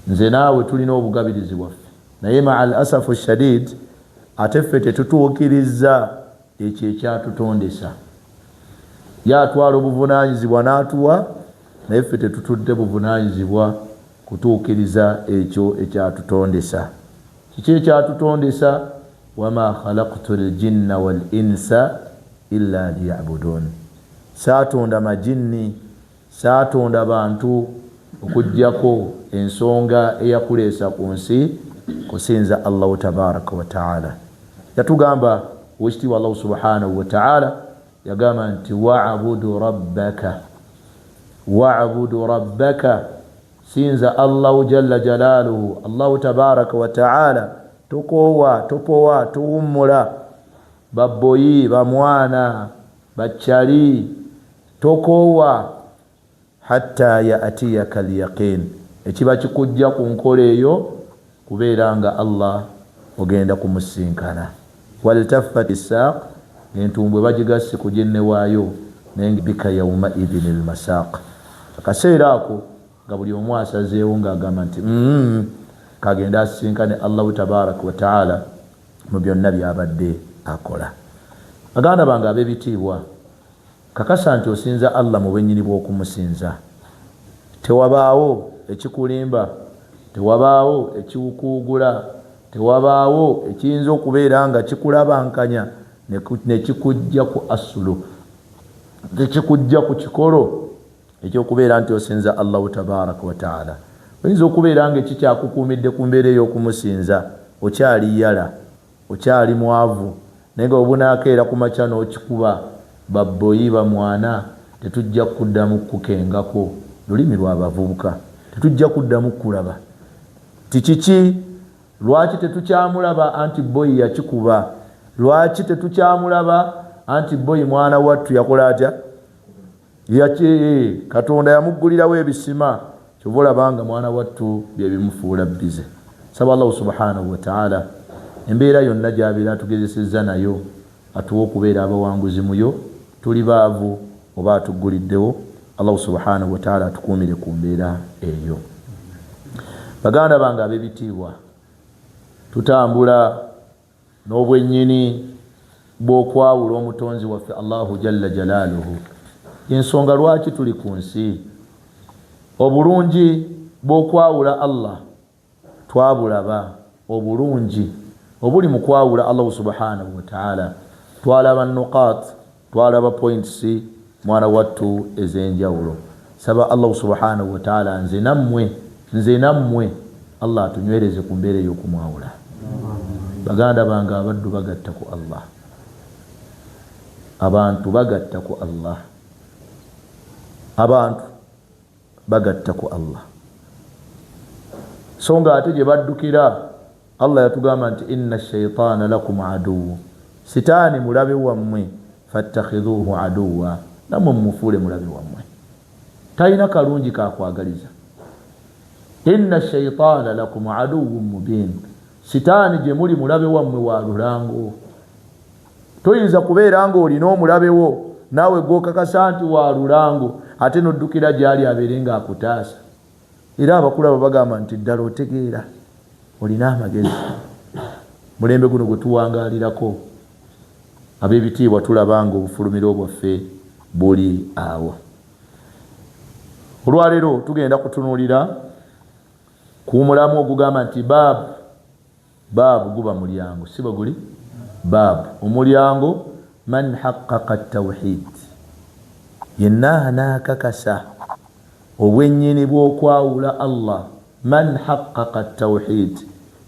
nze naawe tulina obugabirizi bwaffe naye ma'al asafu shadid ate ffe tetutuukiriza ekyo ekyatutondesa yatwala obuvunaanyizibwa n'atuwa naye ffe tetutudde buvunaanyizibwa kutuukiriza ekyo ekyatutondesa. Kiki ekyatutondesa? wama khalaqtu ljinna wal insa illa liya'budun. Saatonda majinni, saatonda bantu okujjako ensonga eyakuleesa ku nsi kusinza Allahu tabaraka wa taala. Yatugamba wekitiibwa Allahu subhanahu wa taala yagamba nti wa'budu rabbaka, wa'budu rabbaka, sinza Allahu jalla jalaluhu, Allahu tabaraka wa taala, topowa tuwummula babboyi bamwana bakyali tokowa hatta ya'tiyaka al-yaqin, ekiba kikujja ku nkola eyo kubeera nga Allah ogenda kumusinkana. Waltaffat as-saq, entumbwe bagigasse ku jinne waayo naye bika yawma idhin al-masaq. Akaseera ako nga buli omu asazeewo ng'agamba nti kagenda asinkane Allahu tabaraka wa taala mu byonna byabadde akola. Baganda bange ab'ebitiibwa, kakasa nti osinza Allah mu bwennyini bw'okumusinza. Tewabaawo ekikulimba, tewabaawo ekiwukuugula, tewabaawo ekiyinza okubeera nga kikulabankanya ne kikujja ku asulu, tekikujja ku kikolo ekyokubeera nti osinza Allahu tabaraka wa taala. Oyinza okubeera nga ekikyakukuumidde ku mbeera ey'okumusinza okyali yala, okyali mwavu, naye nga obunaakeera ku makya n'okikuba babboyi bamwana, tetujja kuddamu kukengako lulimi lw'abavubuka, tetujja kuddamu kulaba tikiki. Lwaki tetukyamulaba anti boyi yakikuba? Lwaki tetukyamulaba anti boyi mwana wattu yakola atya? Katonda yamuggulirawo ebisima, kyova olabanga mwana wattu bye bimufuula bize. Saba Allahu subhanahu wa taala embeera yonna gy'abeera atugezesezza nayo atuwa okubeera abawanguzi muyo, tuli baavu oba atugguliddewo, Allahu subhanahu wa taala atukuumire ku mbeera eyo. Baganda bange ab'ebitiibwa, tutambula n'obwennyini bw'okwawula omutonzi waffe Allahu jalla jalaaluhu. Ensonga lwaki tuli ku nsi, obulungi bw'okwawula Allah twabulaba, obulungi obuli mu kwawula Allahu subhanahu wa taala. Twalaba nuqat, twalaba points mwana wattu ez'enjawulo. Saba Allahu subhanahu wa taala nze nammwe Allah atunywereze ku mbeera ey'okumwawula. Baganda bange abaddu bagatta ku Allah, abantu bagatta ku Allah, abantu bagatta ku Allah. So nga ate gye baddukira Allah yatugamba nti inna ash-shaytaana lakum aduwwu, sitaani mulabe wammwe, fattakhidhuuhu aduwwa, namwe mumufuule mulabe wammwe. Talina kalungi kakwagaliza. Inna ash-shaytaana lakum aduwwun mubiin, sitaani gye muli mulabe wammwe wa lulango. Toyinza kubeera nga olina omulabe wo naawe gw'okakasa nti wa lulango ate n'oddukira gy'ali abeere ng'akutaasa. Era abakulaba bagamba nti ddala otegeera, olina amagezi. Mulembe guno gwe tuwangaalirako ab'ebitiibwa tulaba nga obufulumiro bwaffe buli awo. Olwaleero tugenda kutunuulira ku mulamu ogugamba nti baabu guba mulyango, si bwe guli? Baabu omulyango man haqqaqa at-tawhid, yenna anaakakasa obwennyini bw'okwawula Allah. Man haqqaqa at-tawhid,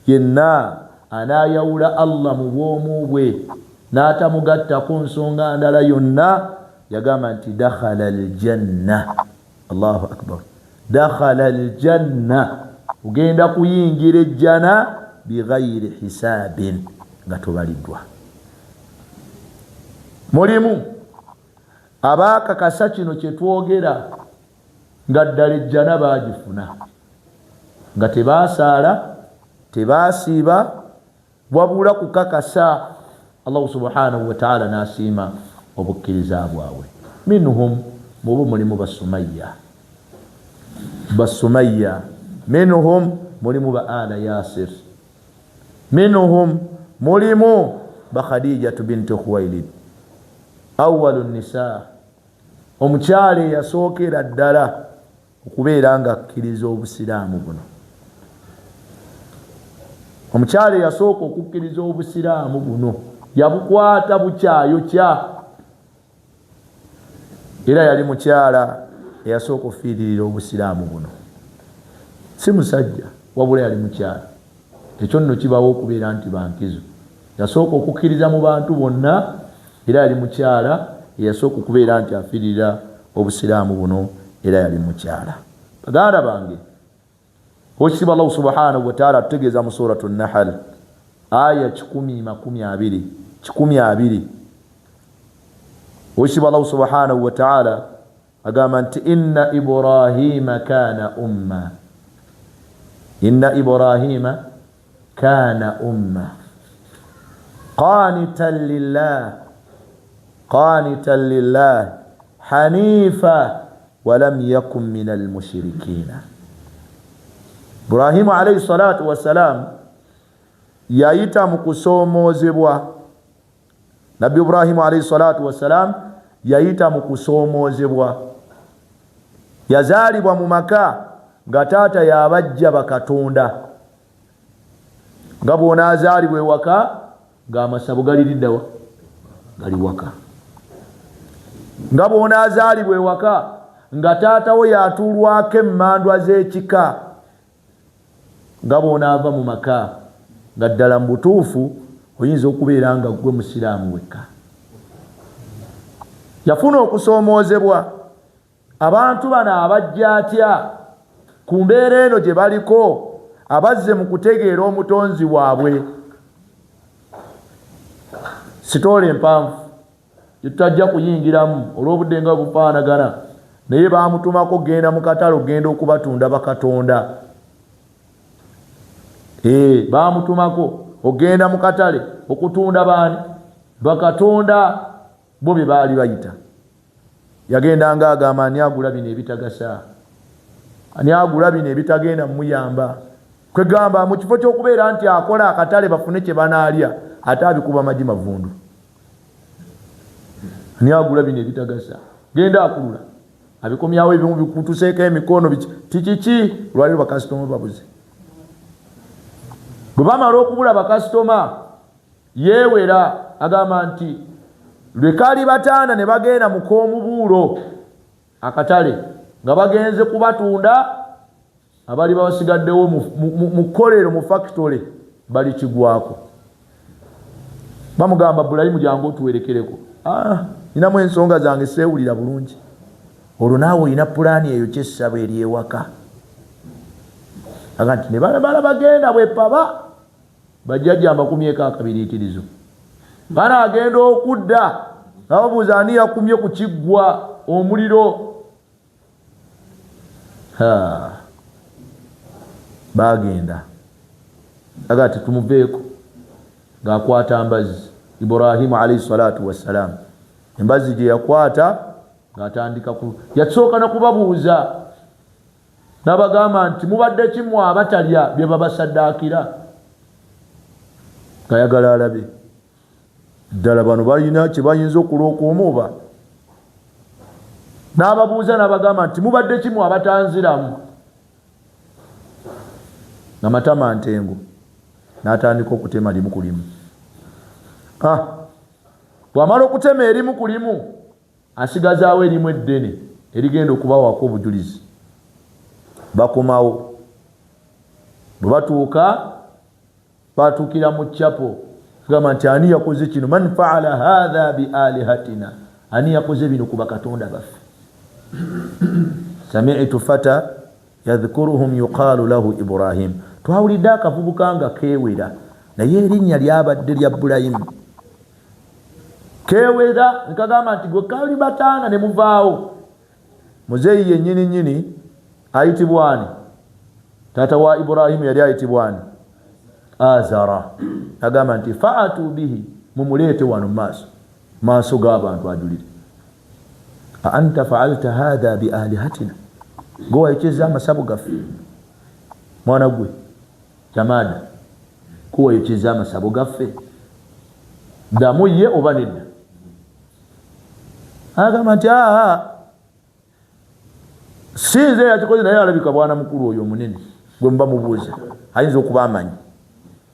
yenna anaayawula Allah mu bwomu bwe n'atamugatta ku nsonga ndala yonna, yagamba nti dakhala al-janna. Allahu akbar, dakhala al-janna, ugenda kuyingira ejjana bighayri hisaabin, nga tobaliddwa. Mulimu abaakakasa kino kye twogera nga ddala ejjana baagifuna, nga tebaasaala tebaasiiba, wabula kukakasa. Allahu subhanahu wa taala n'asiima obukkiriza bwabwe. Minhum, mubo mulimu Basumayya, minhum mulimu ba ala Yasir, minhum mulimu ba Khadijatu binti Khuwailid, awwalu nisa, omukyala yasookera ddala okubeera nga akkiriza obusiraamu buno. Omukyala yasooka okukkiriza obusiraamu buno yabukwata bukyayokya, era yali mukyala eyasooka okufiiririra obusiraamu buno. Si musajja wabula yali mukyala. Ekyo nno kibawo okubeera nti bankizo. Yasooka okukkiriza mu bantu bonna, era yali mukyala eyasooka okubeera nti afiiririra obusiraamu buno, era yali mukyala. Baganda bange, Oweekitiibwa Allah subhanahu wa ta'ala atutegeeza mu suratu Nahl aya 120. Oweekitiibwa Allah subhanahu wa ta'ala agamba nti inna Ibrahima kana umma, inna Ibrahima kana umma qanitan lillah hanifa walam yakun minal mushrikina. Ibrahimu alayhi salatu wassalam yayita mu kusoomozebwa. Nabbi Ibrahimu alayhi salatu wassalam yayita mu kusoomozebwa. Yazaalibwa mu maka nga taata yabajja bakatonda, nga bw'ona azaalibwa ewaka ng'amasabo galiriddawa gali waka, nga bw'ona azaalibwa ewaka nga taata we yatuulwako emmandwa z'ekika, nga bw'ona ava mu maka nga ddala mu butuufu oyinza okubeera nga gwe musiraamu wekka. Yafuna okusoomoozebwa. Abantu bano abajja atya ku mbeera eno gye baliko, abazze mu kutegeera omutonzi waabwe? Sitoola empanvu tutajja kuyingiramu olw'obudde nga bufaanagana, naye baamutumako genda mu katale ogenda okubatunda bakatonda. Baamutumako ogenda mu katale okutunda baani? Bakatonda. Bo bye baali bayita. Yagendanga agamba ani agula bino ebitagasa, ani agula bino ebitagenda muyamba. Kwegamba mu kifo ky'okubeera nti akola akatale bafune kye banaalya, ate abikuba magi mavundu. Ani agula bino ebitagasa, genda akulula abikomyawo ebimu bikutuseeko emikono tikiki, lwaliro bakasitoma babuze. Bwe bamala okubula bakasitoma yeewera, agamba nti lwe kaali bataana ne bagenda mu k'omubuulo akatale nga bagenze kubatunda, abali basigaddewo mu kkolero mu factory bali kigwako. Bamugamba Ibrahimu jangu otuwerekereko. Ninamu ensonga zange seewulira bulungi. Olwo naawe olina pulaani eyo kyessabo eri ewaka. Aga nti ne bala bagenda bwepaba bajjajja mbakumyeko akabiriikirizo. Bana agenda okudda nababuuza ani yakumye ku kiggwa omuliro. Bagenda aga ati tumuveeko ng'akwata mbazi. Ibrahimu alayhi salatu wassalam embazi gye yakwata ng'atandika yasooka n'okubabuuza n'abagamba nti mubadde kimu abatalya bye babasaddaakira, ng'ayagala alabe ddala bano balina kye bayinza okulooka omuba. N'ababuuza n'abagamba nti mubadde kimu abatanziramu, n'amatama ntengo n'atandika okutema limu ku limu. Bw'amala okutema erimu ku limu asigazaawo erimu eddene erigenda okubawako obujulizi. Bakomawo. Bwe batuuka batuukira mu kyapo, gamba nti ani yakoze kino, man faala hadha bi alihatina, ani yakoze bino ku bakatonda baffe. Sami'tu fata yadhkuruhum yuqaalu lahu Ibrahim. Twawulidde akavubuka nga keewera, naye erinnya lyabadde lya Ibulayimu. Keewera nkagamba nti gwe kaali bataana ne muvaawo. Muzeeyi yennyini nnyini ayitibwa ani? Taata wa Ibrahimu yali ayitibwa ani? Azara. Agamba nti fa'atu bihi, mumuleete wano maaso g'abantu ajulire. Anta fa'alta hadha bi alihatina, gwe wayekeza amasabu gaffe. Mwana gwe tamada kuwayokyeza amasabo gaffe ddamu ye oba nedda agamba nti sinze yakikoze naye alabika bwana mukulu oyo omunene gwe muba mubuuza ayinza okuba amanyi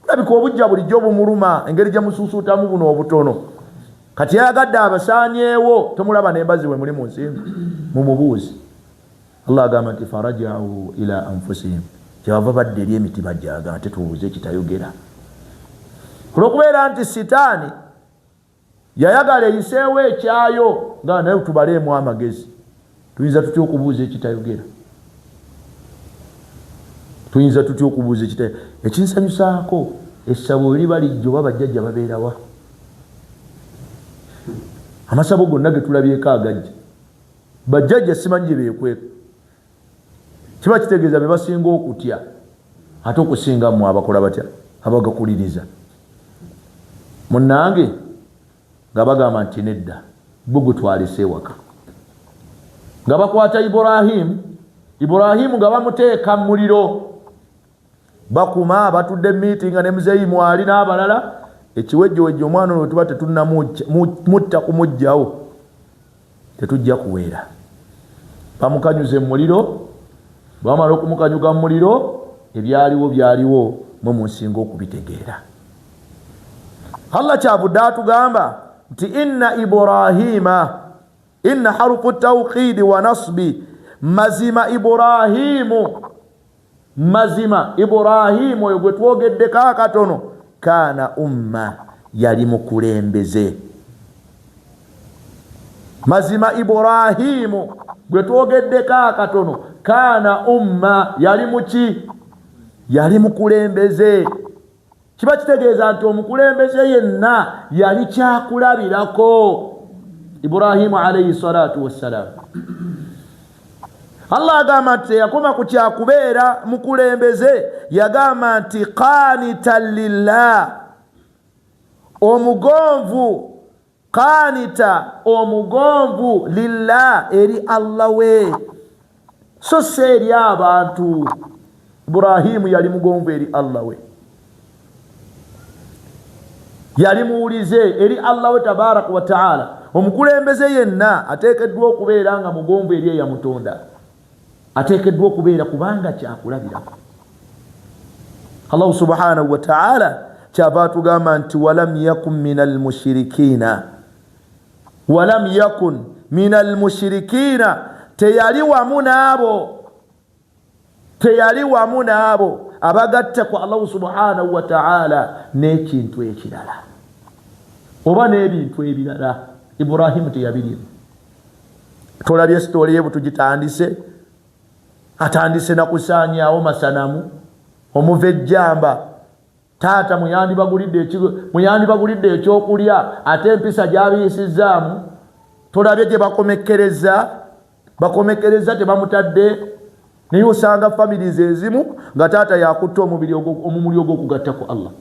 alabika obujja bulijjo bumuluma engeri gye mususuutamu buno obutono kati yayagadde abasaanyeewo tomulaba nembazi we muli mu nsimbi mumubuuzi Allah agamba nti farajau ila anfusihim kyebava badda eri emitima gyagamba nti tubuuze kitayogera olwokubeera nti sitaani yayagala eyiseewo ekyayo nga naye tubaleemu amagezi tuyinza tutya okubuuza ekitayogera tuyinza tutya okubuuza ekitayogera ekinsanyusaako essabo liba lijjo oba bajjajja babeerawa amasabo gonna ge tulabyeko agajja bajjajja simanyi gye beekweka kiba kitegeeza be basinga okutya ate okusinga mmwe abakola batya abagakuliriza munnange nga bagamba nti nedda gwe gwe twalese ewaka nga bakwata Iburahimu nga bamuteeka mu muliro bakuma batudde meeting ne muzeyimu ali n'abalala ekiwejjowejjo omwana ono tuba tetunnamutta kumugjawo tetujja kuweera bamukanyuze mu muliro bamala okumukanyuga mu muliro byaliwo mwe munsinga okubitegeera Allah kyavudde atugamba nti inna harufu tawqidi wa nasbi mazima Iburahimu oyo gwe twogeddeko akatono kana umma yali mukulembeze mazima Iburahimu gwe twogeddeko akatono kana umma yali muki yali mukulembeze kiba kitegeeza nti omukulembeze yenna yali kyakulabirako Iburahimu alayhi salatu wassalam Allah agamba nti yakoma ku kyakubeera mukulembeze yagamba nti qanitan lillah omugonvu lillah eri Allah we so se eri abantu Iburahimu yali mugonvu eri Allah we yali muwulize eri Allah we tabaraka wa taala omukulembeze yenna ateekeddwa okubeera nga mugonvu eri eyamutonda ateekeddwa okubeera kubanga kyakulabirako Allah subhanahu wa ta'ala kyava atugamba nti walam yakun minal mushirikina teyali wamu n'abo abagatta ku Allah subhanahu wa ta'ala n'ekintu ekirala oba n'ebintu ebirala Iburahimu teyabirimu tolabye story ye butugitandise atandise na kusaanyaawo masanamu omuva ejjamba taata muyandibagulidde ekyokulya ate empisa gyabiyisizaamu tolabye gye bakomekereza tebamutadde naye osanga families ezimu nga taata yakutta omumuli ogw'okugatta ku Allah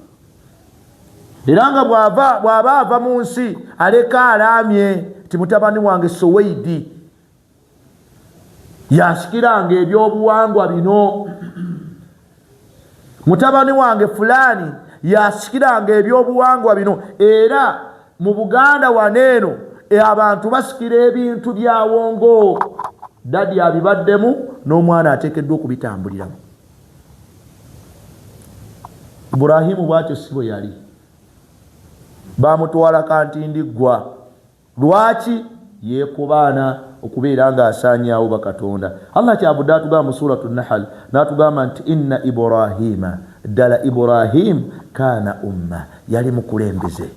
era nga bw'aba ava mu nsi aleka alaamye ti mutabani wange Soweidi yasikiranga ebyobuwangwa bino mutabani wange fulani yasikiranga ebyobuwangwa bino era mu Buganda waneeno abantu basikira ebintu byawongo dadi abibaddemu n'omwana ateekeddwa okubitambuliramu Iburahimu bwatyo sibo yali bamutwala kantindiggwa lwaki yeekubaana okubeera nga asaanyaawo bakatonda Allah kyavudde atugamba mu suratu Nahl n'atugamba nti inna Ibrahima ddala Ibrahim kaana umma yali mukulembeze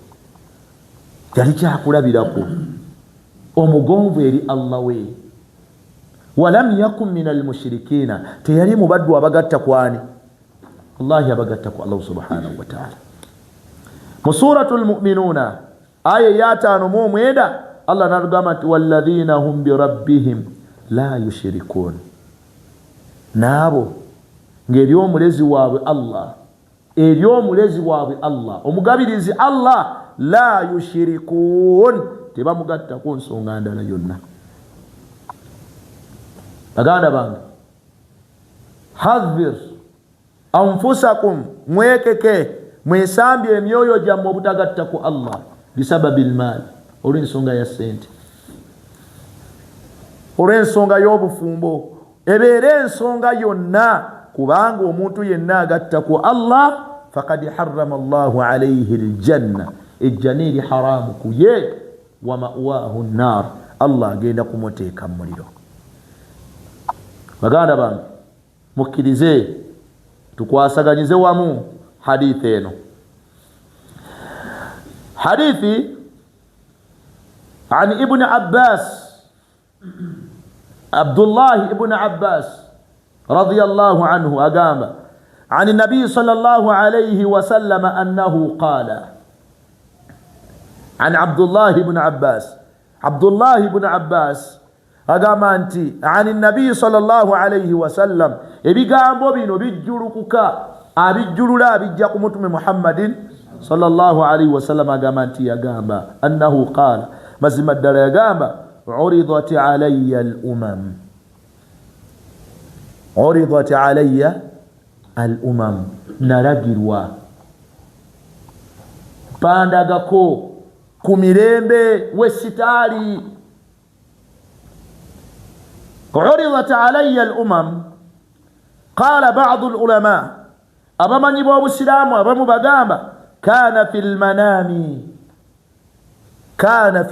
yali kyakulabirako omugonvu eri Allah we walam yakun minal mushirikina teyali mubaddu abagatta kwani Allahi abagatta ku Allah subhanahu wa ta'ala mu suratul mu'minuna aya ya 5 Allah n'atugamba nti walladhina hum birabbihim la yushrikun naabo ng'eryomulezi waabwe Allah omugabirizi Allah la yushrikun tebamugatta ku nsonga ndala yonna baganda bange hadhir anfusakum mwekeke mwesambye emyoyo gyammwe obutagatta ku Allah bisababil mal olw'ensonga ya sente olw'ensonga y'obufumbo ebeera ensonga yonna kubanga omuntu yenna agatta ku Allah faqad harrama Allahu alayhi aljanna ejjana eri haramu kuye wa ma'wahu an-nar Allah agenda kumuteeka mu muliro. Baganda bange mukkirize tukwasaganyize wamu hadithi eno. Hadithi عن ابن عباس عبد الله ابن عباس رضي الله عنه أقام عن النبي صلى الله عليه وسلم أنه قال عن عبد الله بن عباس عبد الله بن عباس أقام أنت عن النبي صلى الله عليه وسلم إبقام ببين بجلوكك أبجلو لا بجاكم محمد صلى الله عليه وسلم أقام أنت أقام أنه قال مزم الدر أقام عرضت علي الأمم عرضت علي الأمم نرجروا باندغاكو كوميرمبي وسيتالي عرضت علي الأمم قال بعض العلماء أبا من يبوب السلام أبا مبقامة كان في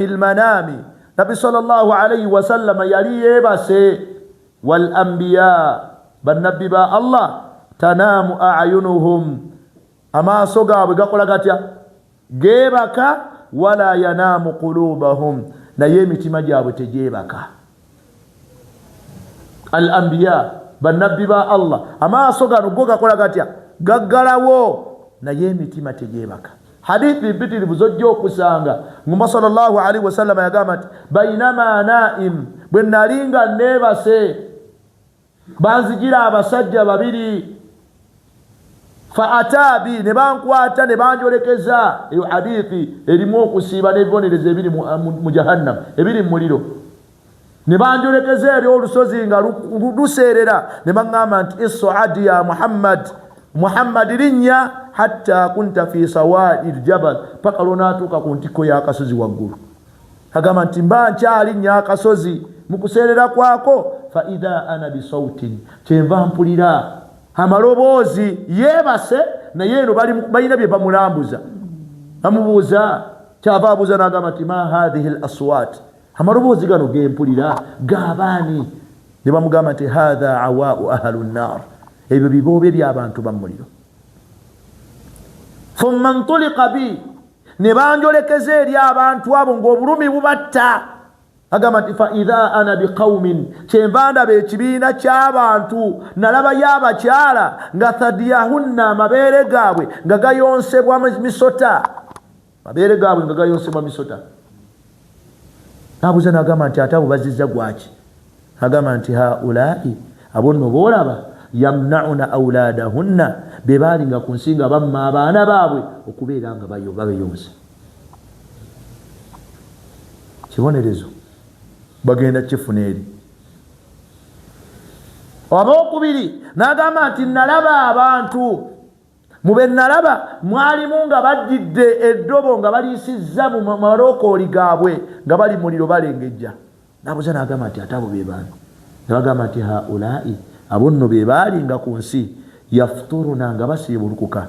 المنام نبي صلى الله عليه وسلم يلي بسي والأنبياء بالنبي با الله تنام أعينهم أما سوغا بقول لك جيبك ولا ينام قلوبهم نيمي تمجاب تجيبك الأنبياء بالنبي با الله أما سوغا نقول لك غغراو نيمي تمجيبك حديث بيتي بزوجو كسانغا ngumba sallallahu alaihi wasallam yagamba bainama naim bwenalinga nebase banzigira abasajja babiri fa atabi ne bankwata ne banjolekeza eyo hadithi erimu okusiba n'ebibonereza ebiri mu jahannam ebiri mu muliro ne banjolekeza eri olusozi nga luserera ne baŋŋamba nti is'ad ya Muhammad linnya hatta kunta fi sawa'i aljabal paka lonatuka ku ntiko y'akasozi waggulu agamba nti mba nkyalinya akasozi mu kuseerera kwako fa idha ana bisautin kyenva mpulira amaloboozi yeebase naye eno balina bye bamulambuza bamubuuza kyava abuuza n'agamba nti ma hadhihi al aswat amaloboozi gano gempulira gaabaani ne bamugamba nti hadha awa'u ahlu nnar ebyo biboobe by'abantu bamuliro. Thumma ntulika bi ne banjolekeza eri abantu abo ng'obulumi bubatta agamba nti fa idha ana biqaumin kyenva ndaba ekibiina ky'abantu nalabayo abakyala nga thadiyahunna amabeere gaabwe nga gayonsebwa misota mabeere gaabwe nga gayonsebwa misota. Abuuza n'agamba nti ate abo bazizza gwaki? Agamba nti haulai abo nno boolaba yamnauna auladahunna be baalinga ku nsi nga bamma abaana baabwe okubeera nga babeyonsa. Kibonerezo bagenda kifuna eri. Abookubiri n'agamba nti nalaba abantu mu be nalaba mwalimu nga bajjidde eddobo nga baliisizza mu malokooli gaabwe nga bali muliro balengejja. Nabuuza n'agamba nti ate abo be baani? Ne bagamba nti haulai abo nno be baalinga ku nsi yafturuna nga basiibulukuka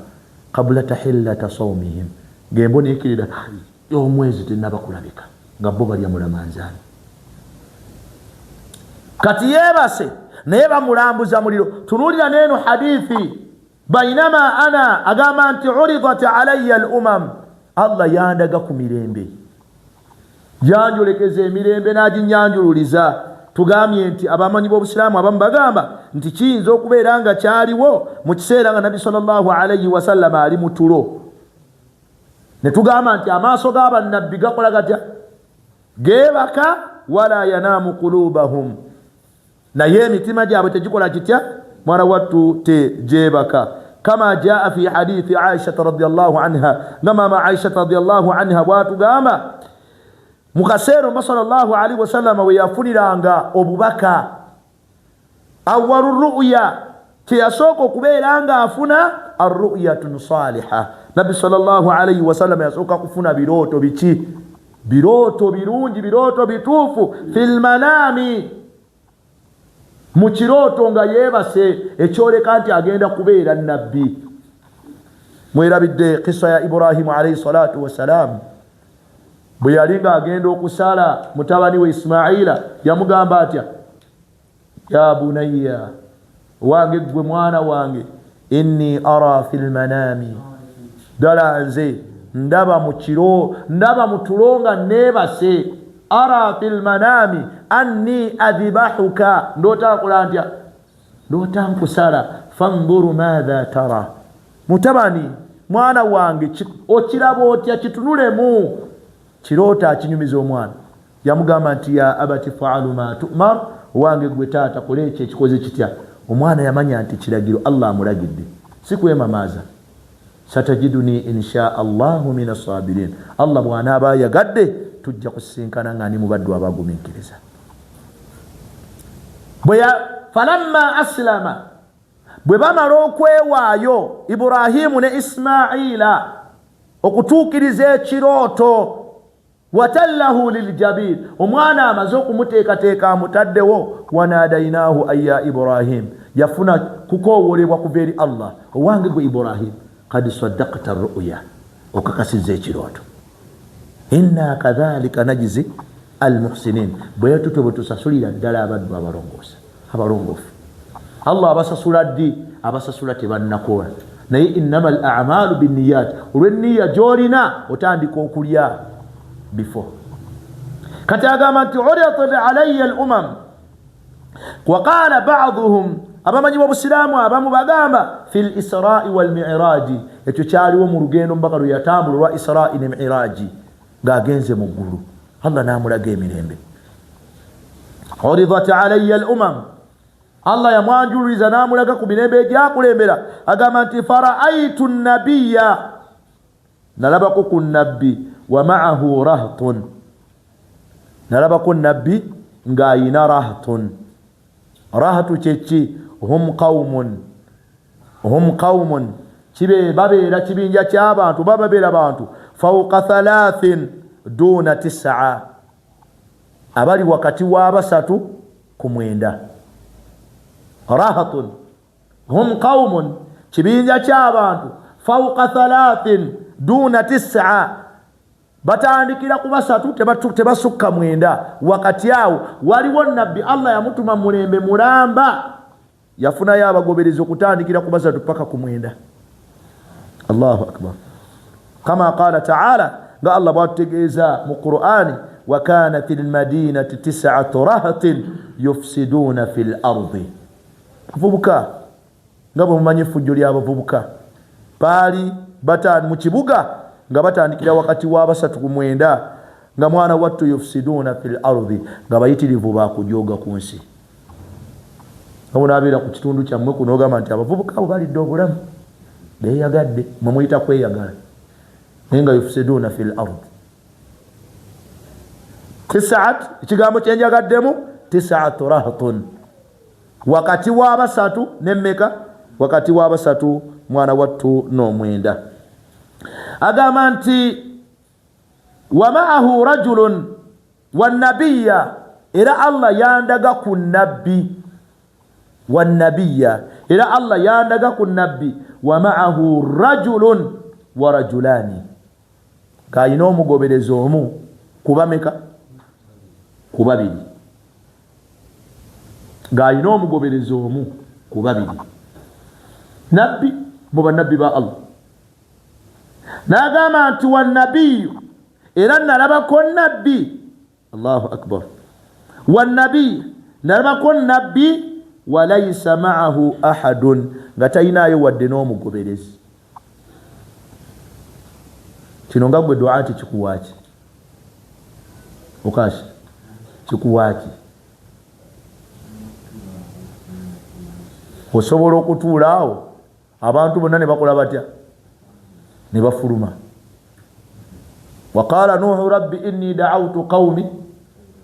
qabla tahillata sawmihim ng'embonekerera omwezi tennaba kulabika nga bo balya mulamanzaani. Kati yeebase naye bamulambuza muliro. Tunuulira n'eno hadithi bainama ana agamba nti uridat alayya al umam Allah yandaga ku mirembe yanjolekeza emirembe n'aginyanjululiza. Tugambye nti abamanyi b'obusiraamu abamu bagamba nti kiyinza okubeera nga kyaliwo mu kiseera nga Nabi sallallahu alayhi wasallam ali mu tulo. Ne tugamba nti amaaso g'abannabbi gakola gatya? Geebaka wala yanaamu qulubahum naye emitima gyabwe tegikola kitya? Mwana wattu tejeebaka. Kama jaa fi hadithi Aisha radhiyallahu anha nga mama Aisha radhiyallahu anha bwatugamba mukaseero mba sallallahu alaihi wasallam we yafuniranga obubaka awwalu ru'ya kyeyasooka okubeera nga afuna arru'yatun saliha. Nabbi sallallahu alayhi wasallam yasooka kufuna birooto biki? Birooto birungi, birooto bituufu. Fil manami, mu kirooto nga yeebase, ekyoleka nti agenda kubeera nabbi. Mwerabidde kisa ya Ibrahimu alayhi salatu wassalam, bwe yali nga agenda okusala mutabani we Ismaila, yamugamba atya? Ya bunayya, wange gwe mwana wange, inni ara fil manami, ddala nze ndaba mu kiro, ndaba mu tulo nga neebase. Ara fil manami anni adhibahuka, ndoota nkola ntya? Ndoota nkusala. Fandhuru madha tara, mutabani mwana wange okiraba otya? Kitunulemu. Kiroota akinyumiza omwana. Yamugamba nti ya abati fa'alu ma tu'mar, wange gwe taata kola ekyo ekikoze kitya. Omwana yamanya nti kiragiro Allah amulagidde, si kwemamaaza. Satajiduni insha Allahu minas sabirin, Allah bw'anaaba ayagadde tujja kusinkana nga ni mubaddu abagumiikiriza. Falamma aslama, bwe bamala okwewaayo Ibrahimu ne Ismaila okutuukiriza ekirooto, watallahu liljabir, omwana amaze okumuteekateeka amutaddewo, wanadainahu ayya Ibrahim, yafuna kukoowolebwa kuva eri Allah, owange gwe Ibrahim, kad saddaqta ru'ya, okakasizza ekirooto. Inna kadhalika najzi almuhsinin, bwe yatutwe bwe tusasulira ddala abaddu abalongoofu. Allah abasasula ddi? Abasasula tebannakola, naye innamal a'malu binniyat, olw'enniya gy'olina otandika okulya before. Kati agamba nti uridat alayya al-umam wa qala ba'dhuhum, abamanyi b'obusiraamu abamu bagamba fil isra'i wal mi'raji, ekyo kyaliwo mu lugendo mpaka lwe yatambula lwa isra'i ne mi'raji ng'agenze mu ggulu, Allah n'amulaga emirembe. Uridat alayya al-umam, Allah yamwanjululiza n'amulaga ku mirembe egyakulembera. Agamba nti fara'aytu an-nabiyya, nalabako ku nabbi, wa ma'ahu rahtun, nalabako nabbi ng'ayina rahtun. Rahtu kyeki? Hum qawmun, babeera kibinja ky'abantu, babeera abantu fawqa 3 duna 9, abali wakati wa 3 ku 9. Rahatun, hum qawmun, kibinja ky'abantu fawqa 3 duna 9, batandikira ku 3 tebasukka 9. Wakati awo waliwo nabbi Allah yamutuma mulembe mulamba, yafunayo abagoberezi okutandikira ku 3 paka ku 9. Allahu akbar. Kama qala ta'ala, nga Allah bwatutegeeza mu Qur'ani, wa kana fil madinati 9 rahatin yufsiduna fil ardi. Abavubuka nga bwe mumanyi effujjo ly'abavubuka, baali mu kibuga nga batandikira wakati wa 3 ku 9, nga mwana wattu yufsiduna fil ardi, nga bayitirivu bakujooga ku nsi. Omunabeera ku kitundu kyammwe kuno ogamba nti abavubuka abo balidde obulamu, beeyagadde, mwe muyita kweyagala, naye nga yufsiduna fil ardi. 9, ekigambo kyenjagaddemu 9 rahatun, wakati wa 3 nemmeka? Wakati wa 3 mwana wattu n'omwenda. Agamba nti wa ma'ahu rajulun wannabiyya, era Allah yandaga ku nabbi, wannabiyya, era Allah yandaga ku nabbi, wa ma'ahu rajulun wa rajulani, kayina omugoberezi omu kubameka? Ku 2. Ng'ayina omugoberezi omu ku 2, nabbi mu bannabbi ba Allah. N'agamba nti wannabiyu, era nalabako nabbi, Allahu akbar, wannabiyu, nalabako nabbi, walaysa ma'ahu ahadun, nga talinayo wadde n'omugoberezi. Kino nga gwe du'aati kikuwaaki? Okashi kikuwaaki? Osobola okutuula awo abantu bonna ne bakola batya? Ne bafuluma. Wa qala Nuhu rabbi inni da'awtu qawmi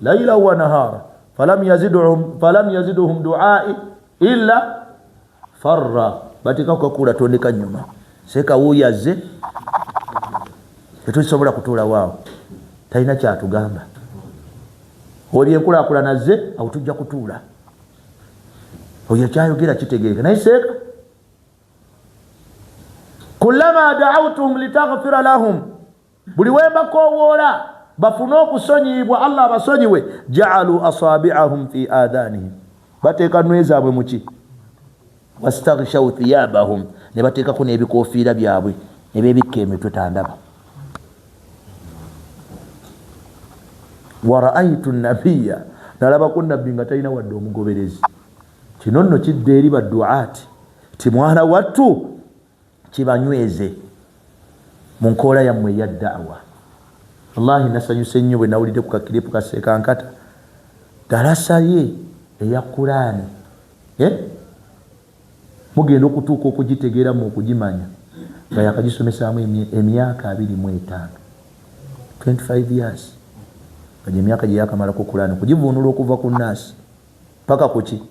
layla wa nahara falam yazidhum du'ai illa farra batika kukula tondeka nyuma seka wuyaze tetusobola kutula wao talina kyatugamba obi enkula naze awo tujja kutula oyo kyayogera kitegeeka naye seeka kullama da'awtuhum litaghfira lahum buli wemba kowoola bafune okusonyiyibwa Allah abasonyiwe ja'alu asabi'ahum fi adhanihim bateeka nwe zaabwe muki wastaghshaw thiyabahum ne bateekako n'ebikoofiira byabwe ne beebikka emitwe tandaba wa ra'aytu an-nabiyya nalabako nabbi nga talina wadde omugoberezi kino nno kidde eri badduaati ti mwana wattu kibanyweze mu nkola yammwe eya da'wa wallahi nasanyuse nnyo bwe nawulidde ku kakiripu kaseekankata darasa ye eya Qur'ani mugenda okutuuka okugitegeera mu okugimanya nga yakagisomesaamu emyaka 25 25 years nga emyaka gye yakamalako Qur'ani kugivuunula okuva ku nnaasi paka kuki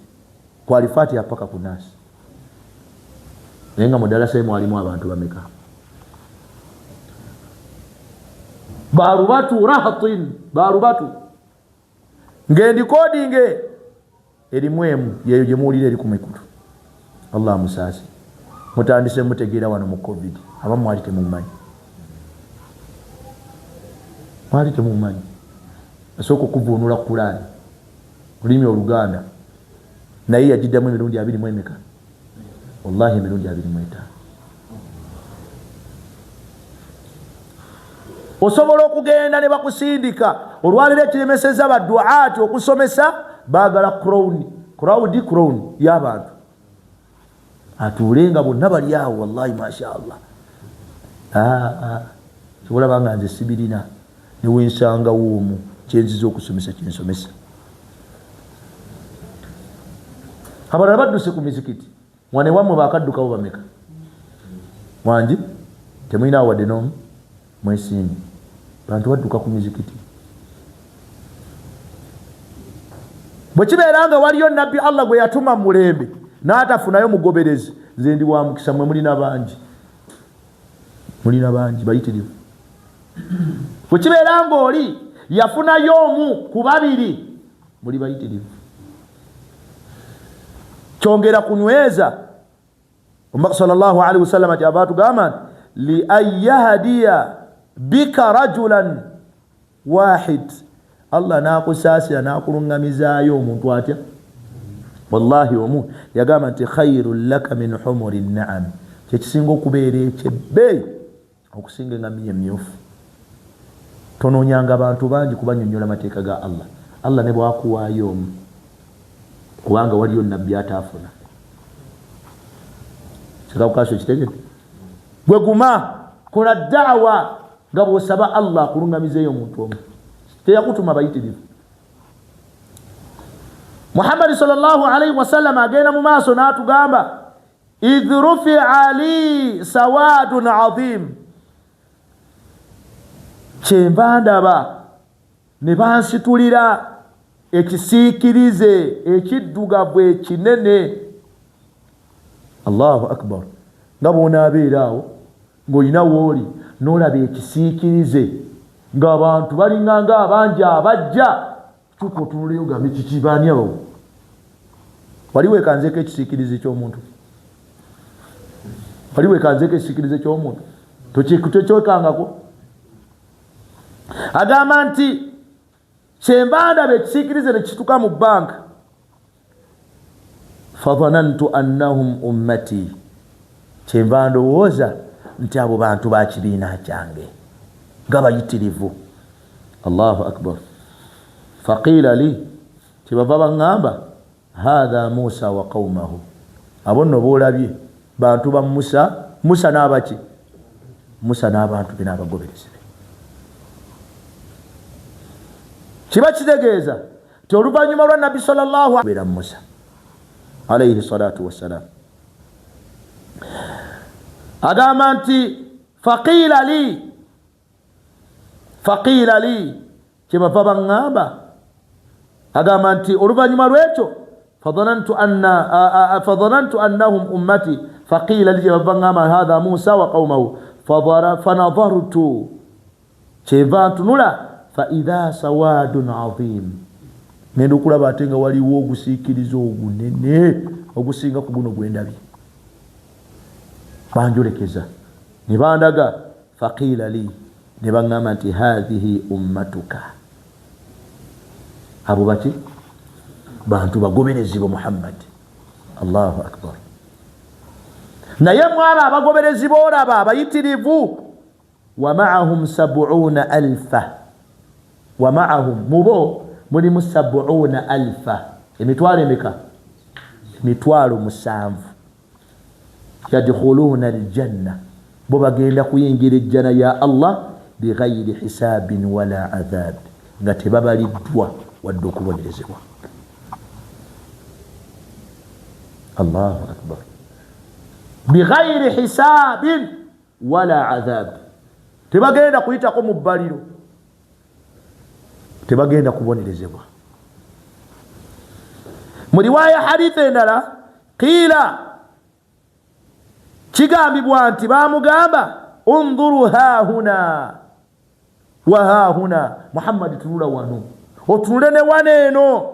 kwalifaatiha paka ku nnaasi naye nga mu darasa ye mwalimu abantu bameka barubatu rahatin barubatu ngendikodinge erimu emu yeyo gye muwulira eri ku mikutu Allah musaasi mutandise mutegeera wano mu covid abamu mwali temumanyi asooka okuvuunula Qur'ani olulimi Oluganda naye yagiddamu emirundi 24 wallahi emirundi 25 osobola okugenda ne bakusindika olwaliro ekiremeseza badduaati okusomesa baagala crown y'abantu atuulenga bonna bali awo wallahi mashaallah kibola banga nze sibirina newensanga woomu kyenziza okusomesa kyensomesa abalala badduse ku mizikiti wane wammwe bakaddukawo bameka wangi temulinawo wadde n'omu mwesiimye bantu badduka ku mizikiti bwe kibeera nga waliyo nabbi Allah gwe yatuma mu mulembe n'atafunayo mugoberezi nze ndi wa mukisa mwe mulina bangi bayitirivu bwe kibeera nga oli yafunayo omu ku babiri muli bayitirivu kyongera kunyweza Omubaka sallallahu alaihi wasallam ati abantu gamba li ayyahdiya bika rajulan wahid Allah nakusaasira nakulungamizaayo omuntu atya wallahi omu yagamba nti khairul laka min humuri na'am kyekisinga okubeera ekyebbeeyi okusinga engamiya emyufu tonoonyanga abantu bangi kubanyonnyola amateeka ga Allah ne bwakuwaayo omu kubanga waliyo nabbi ataafuna kikakukasho kitegete gwe guma kola da'wa nga bw'osaba Allah akulungamizeeyo omuntu omu teyakutuma bayitirivu Muhammad sallallahu alaihi wasallam agenda mu maaso n'atugamba idh rufi'a li sawadun azim kyenva ndaba ne bansitulira ekisiikirize ekiddugavu ekinene Allahu akbar nga bw'onaabeera awo ng'olina wooli n'olaba ekisiikirize ng'abantu balinganga abangi abajja kyuka otunuleyo gambe kikibaani abawo wali weekanzeeko ekisiikirize ky'omuntu wali weekanzeeko ekisiikirize ky'omuntu tokyekangako agamba nti kyemba ndaba ekisiikirize ne kituka mu banka fadhanantu annahum ummati kyemba ndowooza nti abo bantu ba kibiina kyange nga bayitirivu Allahu akbar faqiila li kyebava baŋŋamba hatha Musa wa qawmahu abo nno boolabye bantu ba Musa n'abaki Musa n'abantu be n'abagoberezi be kiba kitegeeza ti oluvannyuma lwa nabbi sallallahu alaihi Musa alaihi salatu wassalam agamba nti faqiila li kyebava baŋŋamba agamba nti oluvannyuma lwekyo فظننت أنهم أمتي فقيل لي هذا موسى وقومه فنظرت كيفانت نولا فإذا سواد عظيم ngenda okulaba ate nga waliwo ogusiikiriza ogunene ogusinga ku guno gwendabye banjolekeza ne bandaga faqila li ne baŋŋamba nti hathihi ummatuka abo baki bantu bagoberezi bo Muhammad. Allahu akbar. naye mwaba abagoberezi boolaba abayitirivu wa ma'ahum 70,000 wa ma'ahum mubo mulimu 70,000 emitwalo emeka emitwalo 7 yadkhuluna aljanna bo bagenda kuyingira ejjana ya Allah bighayri hisabin wala adhab nga tebabaliddwa wadde okubonerezebwa. Allahu akbar. Bighayri hisabin wala adhab tebagenda kuyitako mu bbaliro tebagenda kubonerezebwa. Mu riwaya hadithi endala qila kigambibwa nti bamugamba undhuru hahuna wa hahuna Muhammad tunula wano otunule ne waneeno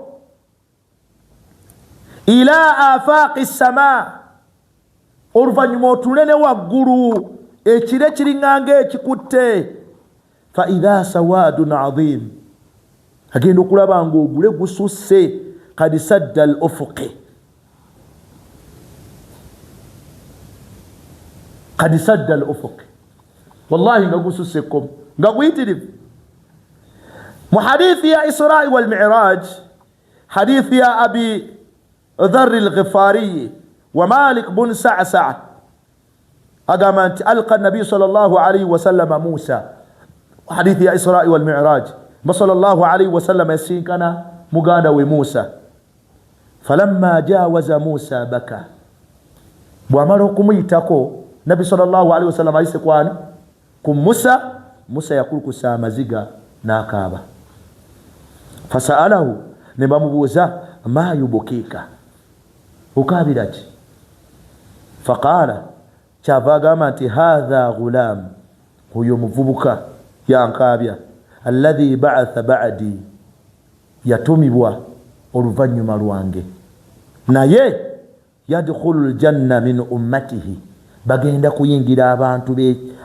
ila afaqi sama oluvanyuma otunule ne waggulu ekire kiringanga ekikutte fa idha sawadun adhim agenda okulaba nga ogule gususse kad sadda al ufuqi kad sadda al ufuqi wallahi nga gususse kom nga guyitirivu. mu hadithi ya Isra wal Mi'raj hadithi ya Abi Dharr al-Ghifari wa Malik bin Sa'sa agamba nti alqa an-nabi sallallahu alayhi wa sallam Musa hadithi ya Isra wal Mi'raj sallallahu alayhi wa sallam yasinkana muganda we Musa falamma jawaza Musa baka bwamala okumuyitako nabi sallallahu alayhi wa sallam ayise kwani ku Musa yakulukusa amaziga n'akaaba. Fasaalahu ne bamubuuza ma yubukika ukaabira ki faqala kyava agamba nti hadha ghulam huyo muvubuka yankaabya alladhi ba'atha ba'di yatumibwa oluvanyuma lwange naye yadkhulu aljanna min ummatihi bagenda kuyingira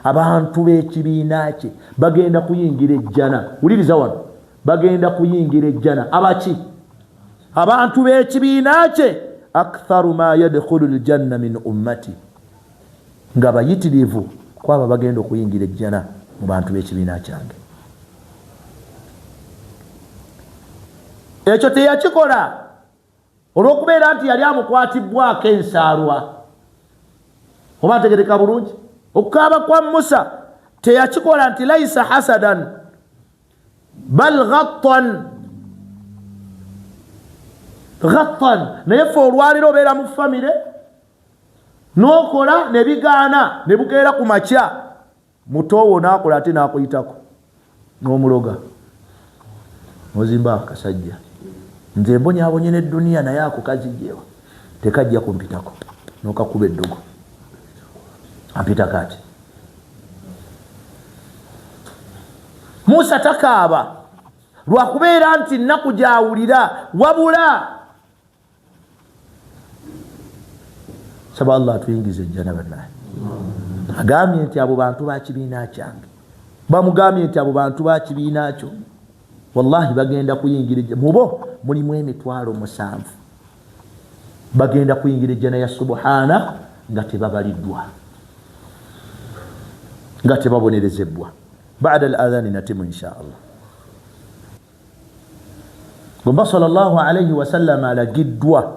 abantu b'ekibiina kye bagenda kuyingira ejjana. Wuliriza wano bagenda kuyingira ejjana abaki abantu b'ekibiina kye aktharu ma yadkhulu aljanna min ummati nga bayitirivu kwaba bagenda okuyingira ejjana mu bantu b'ekibiina kyange. Ekyo teyakikola olw'okubeera nti yali amukwatibwako ensaalwa. Oba ntegereka bulungi okukaaba kwa Musa teyakikola nti laisa hasadan bal ghattan naye fe olwaliro obeera mu famire n'okola ne bigaana ne bukeera ku makya mutowo n'akola ate n'akuyitako n'omuloga nozimba akasajja nze mbonyaabonye n'edduniya naye ako kazijjewa tekajja kumpitako n'okakuba eddogo ampita kati. Musa takaaba lwakubeera nti nnaku gyawulira wabula saba Allah atuyingize ejjana bannaye. Agambye nti abo bantu ba kibiina kyange bamugambye nti abo bantu ba kibiina kyo wallahi bagenda kuyingira ejjana mubo mulimu emitwalo 7 bagenda kuyingira ejjana ya subhana nga tebabaliddwa nga tebabonerezebwa. Baada al-adhan natimu insha Allah. Gomba sallallahu alayhi wa sallam alagiddwa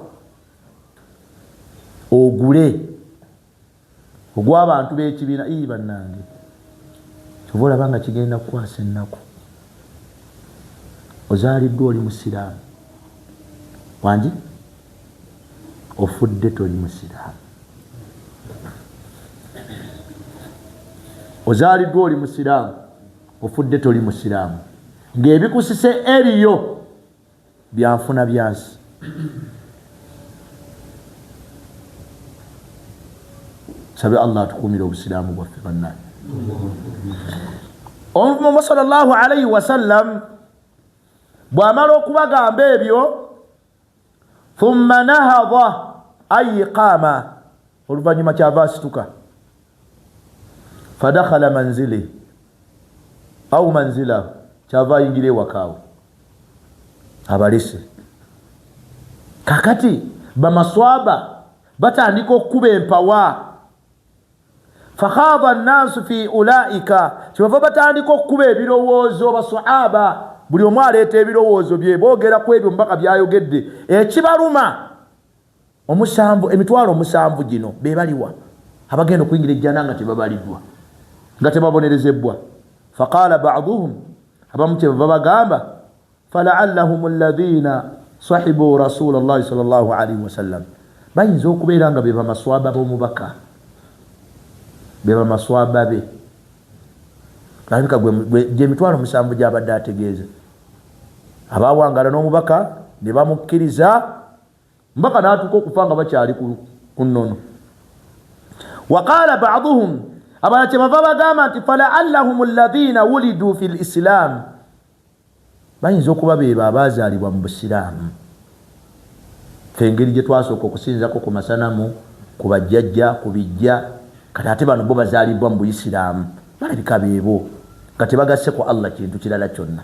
ogule ogw'abantu b'ekibiina bannange tuvola banga kigenda kukwasa ennaku ozaaliddwa oli musiraamu wangi ofudde toli musiraamu ozaaliddwa oli musiraamu ofudde toli musiraamu ng'ebikusise eriyo byanfuna byansi sabe Allah tukumira obusilamu bwaffe bannange. Omutume sallallahu alayhi wa sallam bw'amala okubagamba ebyo, thumma nahadha ay qama, oluvannyuma kyava asituka, fadakhala manzili au manzila, kyava ayingira ewakaawe abalese. Kakati bamaswaba batandika okukuba empawa, fakhadha annaasu fi ulaika, kyebava batandika okukuba ebirowoozo basahaba, buli omu aleeta ebirowoozo bye, boogera ku ebyo mubaka byayogedde. Ekibaluma emitwalo 7 gino bebaliwa abagenda okuyingira ejjana nga tebabaliddwa, nga tebabonerezebwa. Faqala ba'duhum, abamu kyebava bagamba, fala'allahum alladhina sahibu rasulallahi sallallahu alaihi wasallam, bayinza okubeera nga beba maswaba b'omubaka, beba maswaba be. Kalabika gye emitwalo 7 gy'abadde ategeeza. Abawangala n'omubaka ne bamukkiriza, mbaka n'atuuka okufa nga bakyali ku nnono. Waqala ba'duhum, abala kyebava bagamba nti fala'allahum alladhina wulidu fi lislam, bayinza okuba beba abazaalibwa mu busiraamu. Fe engeri gye twasooka okusinzako ku masanamu, ku bajjajja, ku bijja, kati ate bano bo bazaalibwa mu buisiraamu, balabika beebo nga tebagasse ku Allah kintu kirala kyonna.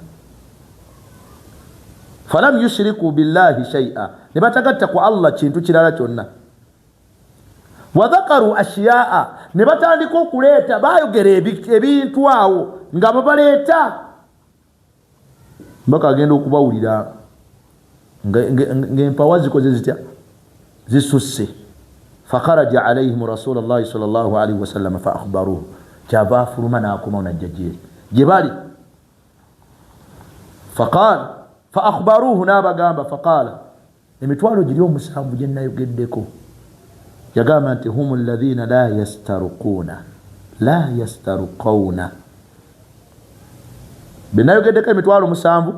Falam yushriku billahi shay'a, ne batagatta ku Allah kintu kirala kyonna. Wa dhakaru ashiya'a, ne batandika okuleeta, bayogera ebintu awo nga babaleeta, mbaka agenda okubawulira ng'empawa zikoze zitya, zisusse. Fakharaja alayhim rasulullahi sallallahu alaihi wasallam fa akhbaruhu, kyava afuluma n'akomawo najja gye bali. Faqala fa akhbaruhu, n'abagamba, faqala, emitwalo giri 7 gye nayogeddeko, yagamba nti humu alladhina la yastaruqawna, benayogeddeko emitwalo 7,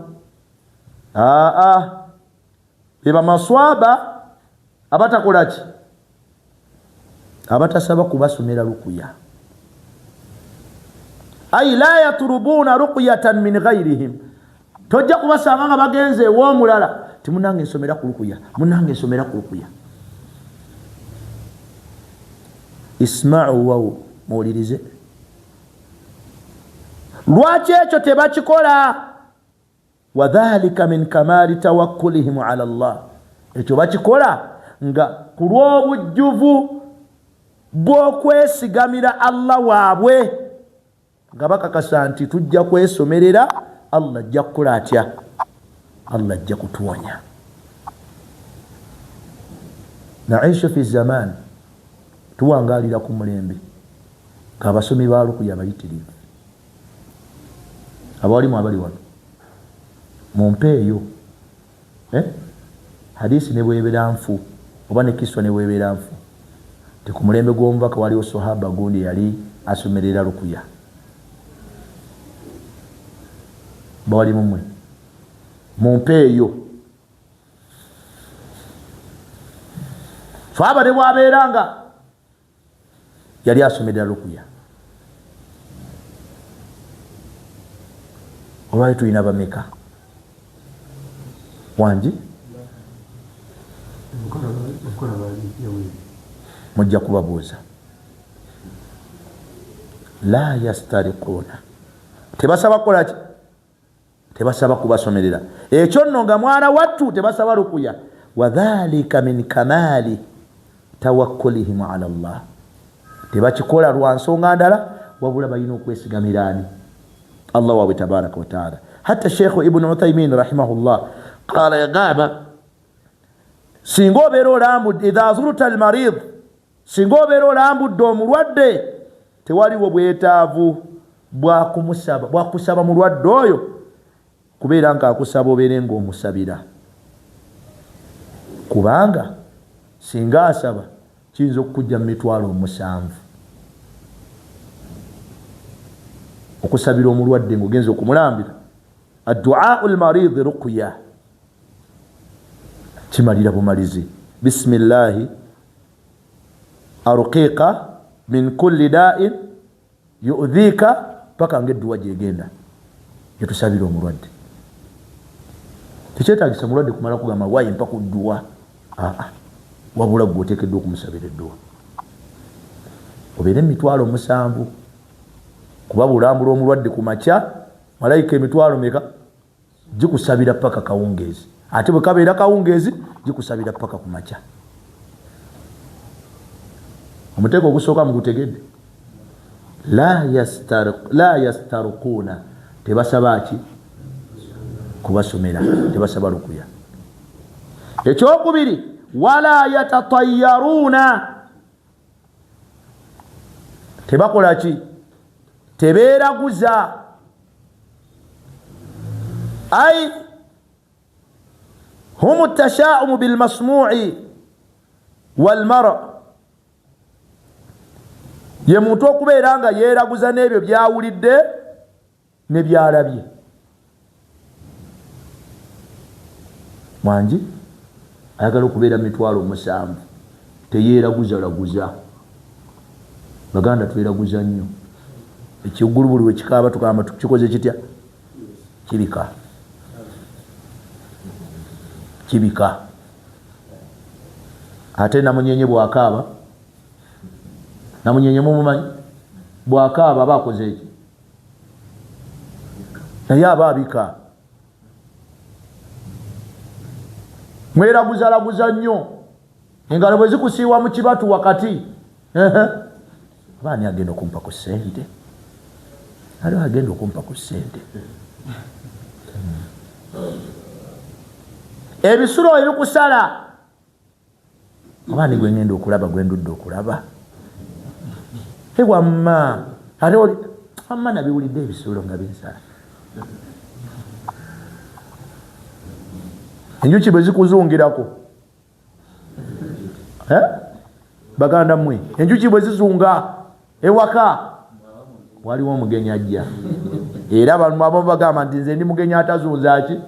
beba maswaba abatakola ki, abatasaba kubasomera rukuya. Ay la yaturubuna ruqyatan min ghayrihim, tojja kubasanga nga bagenze ew'omulala ti munange nsomera ku rukuya, munange nsomera ku rukuya. Isma'u wa muwulirize, lwaki ekyo tebakikola? Wadhalika min kamali tawakkulihim ala Allah, ekyo bakikola nga ku lw'obujjuvu bw'okwesigamira Allah waabwe, nga bakakasa nti tujja kwesomerera, Allah ajja kukola atya, Allah ajja kutuwonya. Naisha fi zaman, tuwangalira ku mulembe ng'abasomi ba rukuya bayitirivu. Abalimu abali wano mumpeeyo, hadisi ne bwebera nfu oba ne kiswa ne bwebera nfu, ti ku mulembe gw'omubaka waliwo sahaba gundi yali asomerera rukuya. Bawali mumwe mumpeeyo, sahaba ne bwabeeranga yali asomerera rukuya. Olwali tulina bameka wangi, mujja kubabuuza. La yastariquna, tebasaba kukola ki, tebasaba kubasomerera. Ekyo nno nga mwana wattu tebasaba rukuya. Wadhalika min kamali tawakkulihim ala Allah, tebakikola lwa nsonga ndala, wabula balina okwesigamira ani, Allah waabwe tabaraka wa taala. Hatta Sheikh Ibn Uthaymin rahimahullah qala, yagamba singa obeera olambudde, idha zurta almarid, singa obeera olambudde omulwadde, tewaliwo bwetaavu bwakusaba mulwadde oyo kubeera nga akusaba obeere ng'omusabira, kubanga singa asaba kiyinza okukujja mu mitwalo 7 okusabira omulwadde ng'ogenza okumulambira. Addu'a almarid ruqya, kimalira bumalizi, bismillahi arqiqa min kulli da'in yu'dhika paka ngedduwa gyegenda yetusabira omulwadde. Tekyetaagisa mulwadde kumala kugamba waayi mpa kudduwa, wabula gwe oteekeddwa okumusabira edduwa. Obeere 7,000 kuba bulambula omulwadde ku makya, malayika 1,000 gikusabira paka kawungeezi, ate bwe kabeera kawungeezi gikusabira paka ku makya. Omuteeko ogusooka mugutegedde. La yastarquuna, tebasaba ki kubasomera, tebasaba lukuya. Ekyokubiri, wala yatatayyaruuna, tebakola ki, tebeeraguza. Ay humu tashaumu bilmasmu'i walmara, ye muntu okubeera nga yeeraguza n'ebyo byawulidde ne byalabye. Mwangi ayagala okubeera 7,000 teyeeraguzalaguza. Baganda tweraguza nnyo. Ekiggulu buli we kikaaba tukamba tukikoze kitya? Kibika. Kibika. Ate namunyenye bwakaaba, namunyenye mumumanyi bwakaaba aba akoze eki? Naye aba abika. Mweraguzalaguza nnyo, engalo bwe zikusiiwa mu kibatu wakati, abaani agenda okumpa ku ssente, aliwo agenda okumpa ku ssente. Ebisulo ebikusala, abaani gwe ngenda okulaba, gwe ndudde okulaba. Wamma ate oli amma nabiwulidde ebisulo nga binsala. Enjuki bwe zikuzungirako, baganda mmwe, enjuki bwe zizunga ewaka, waliwo omugenyi ajja. Era abantu abo bagamba nti nze ndi mugenyi atazunza ki?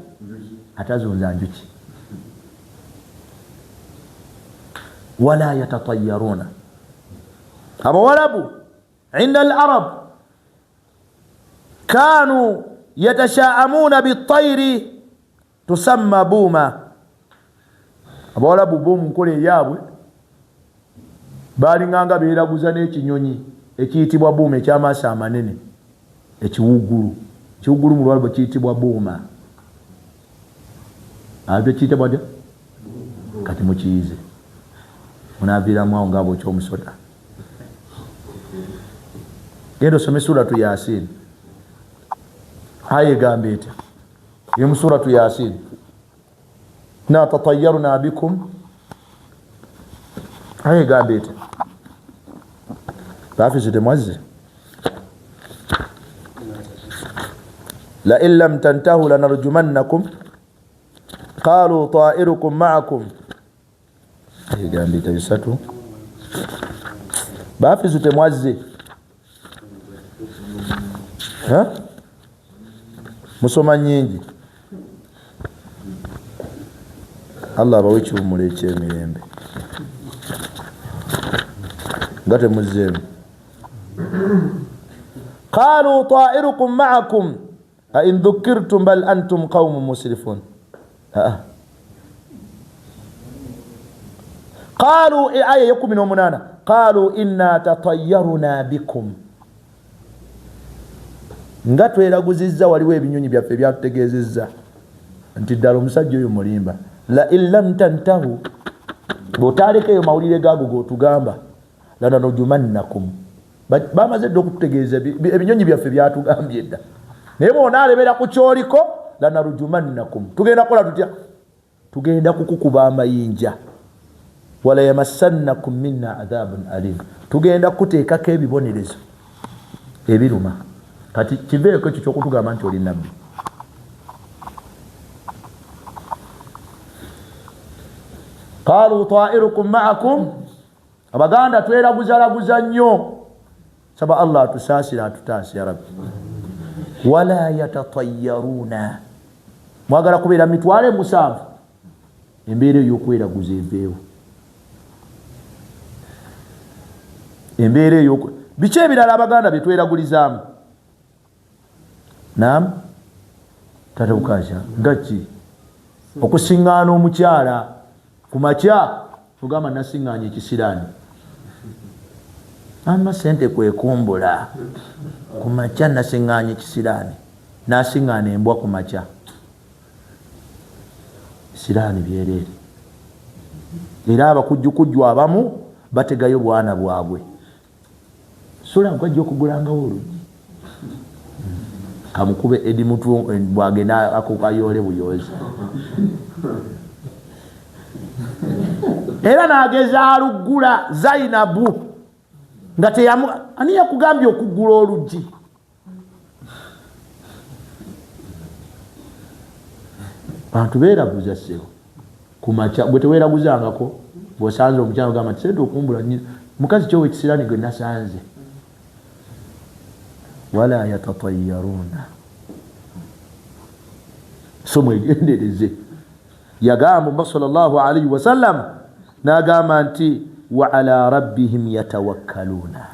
Atazunza njuki. Wala yatatayyaruuna. Abawarabu inda al-arab kanu yatasha'amuna bit-tayri tusamma buuma. Abawarabu bo mu nkola eyaabwe balinganga beeraguza n'ekinyonyi ekiyitibwa buuma eky'amaaso amanene, ekiwuugulu. Ekiwuugulu mu Lwarabu kiyitibwa buuma. Ate kiyitibwa dya? Kati mukiyize. Munaaviiramu awo ng'abo ekyomusoda. Genda osome suratu Yasin. Aya egamba etya? Emu suratu Yasin. Na tatayyarna bikum. Aya egamba etya? Bafizi temwazze. La in lam tantahu lanarjumannakum qalu ta'irukum ma'akum. Aya egamba etya bisatu. Bafizi temwazze. Musoma nyingi. Allah abawe ekiwummulo eky'emirembe. Nga temuzzeemu. Qalu ta'irukum ma'akum a in dhukkirtum bal antum qawmun musrifun. Qalu, aya 18, qalu inna tatayyaruna bikum. Nga tweraguzizza waliwo ebinyonyi byaffe byatutegeezezza nti ddala omusajja oyo mulimba. La in lam tantahu, bw'otalekeyo mawulire gaago g'otugamba, lanarjumannakum. Bamaze dda okututegeeza ebinyonyi byaffe byatugambye dda, naye bw'onaalebera ku kyoliko, lanarjumannakum. Tugenda kukola tutya? Tugenda kukukuba amayinja. Wala yamassannakum minna adhabun alim. Tugenda kuteekako ebibonerezo ebiruma. Kati kiveeko ekyo ky'okutugamba nti oli nabbi. Qalu ta'irukum ma'akum. Abaganda tweraguzalaguza nnyo. Saba Allah atusaasira atutaasi ya Rabbi. Wala yatatayyaruna. Mwagala kubeera 7,000. Embeera ey'okweraguza eveewo. embeera eyo biki ebirala abaganda betweragulizaamu naam tata Bukasha ngaki okusiŋŋaana omukyala ku makya ogamba nasiŋŋaanya ekisiraani ama sente kwekumbula ku makya nasiŋŋaanya ekisiraani nasiŋŋaana embwa ku makya siraani byereere era abakujjukujju abamu bategayo bwana bwabwe sula nkwajja okugulangawo oluggi kamukube edi mutu bwagenda akukayole buyozi era nageza alugula Zainabu nga teyamu ani yakugambye okugula oluggi bantu beeraguza ssebo ku makya bwe teweeraguzangako bw'osanze omukyala ogamba nti sente okumbula mukazi kyowe ekisiraani gwe nasanze wala yatatayaruna so mwegendereze yagamba Muhammad sallallahu alaihi wasallam n'agamba nti wa ala rabbihim yatawakkaluna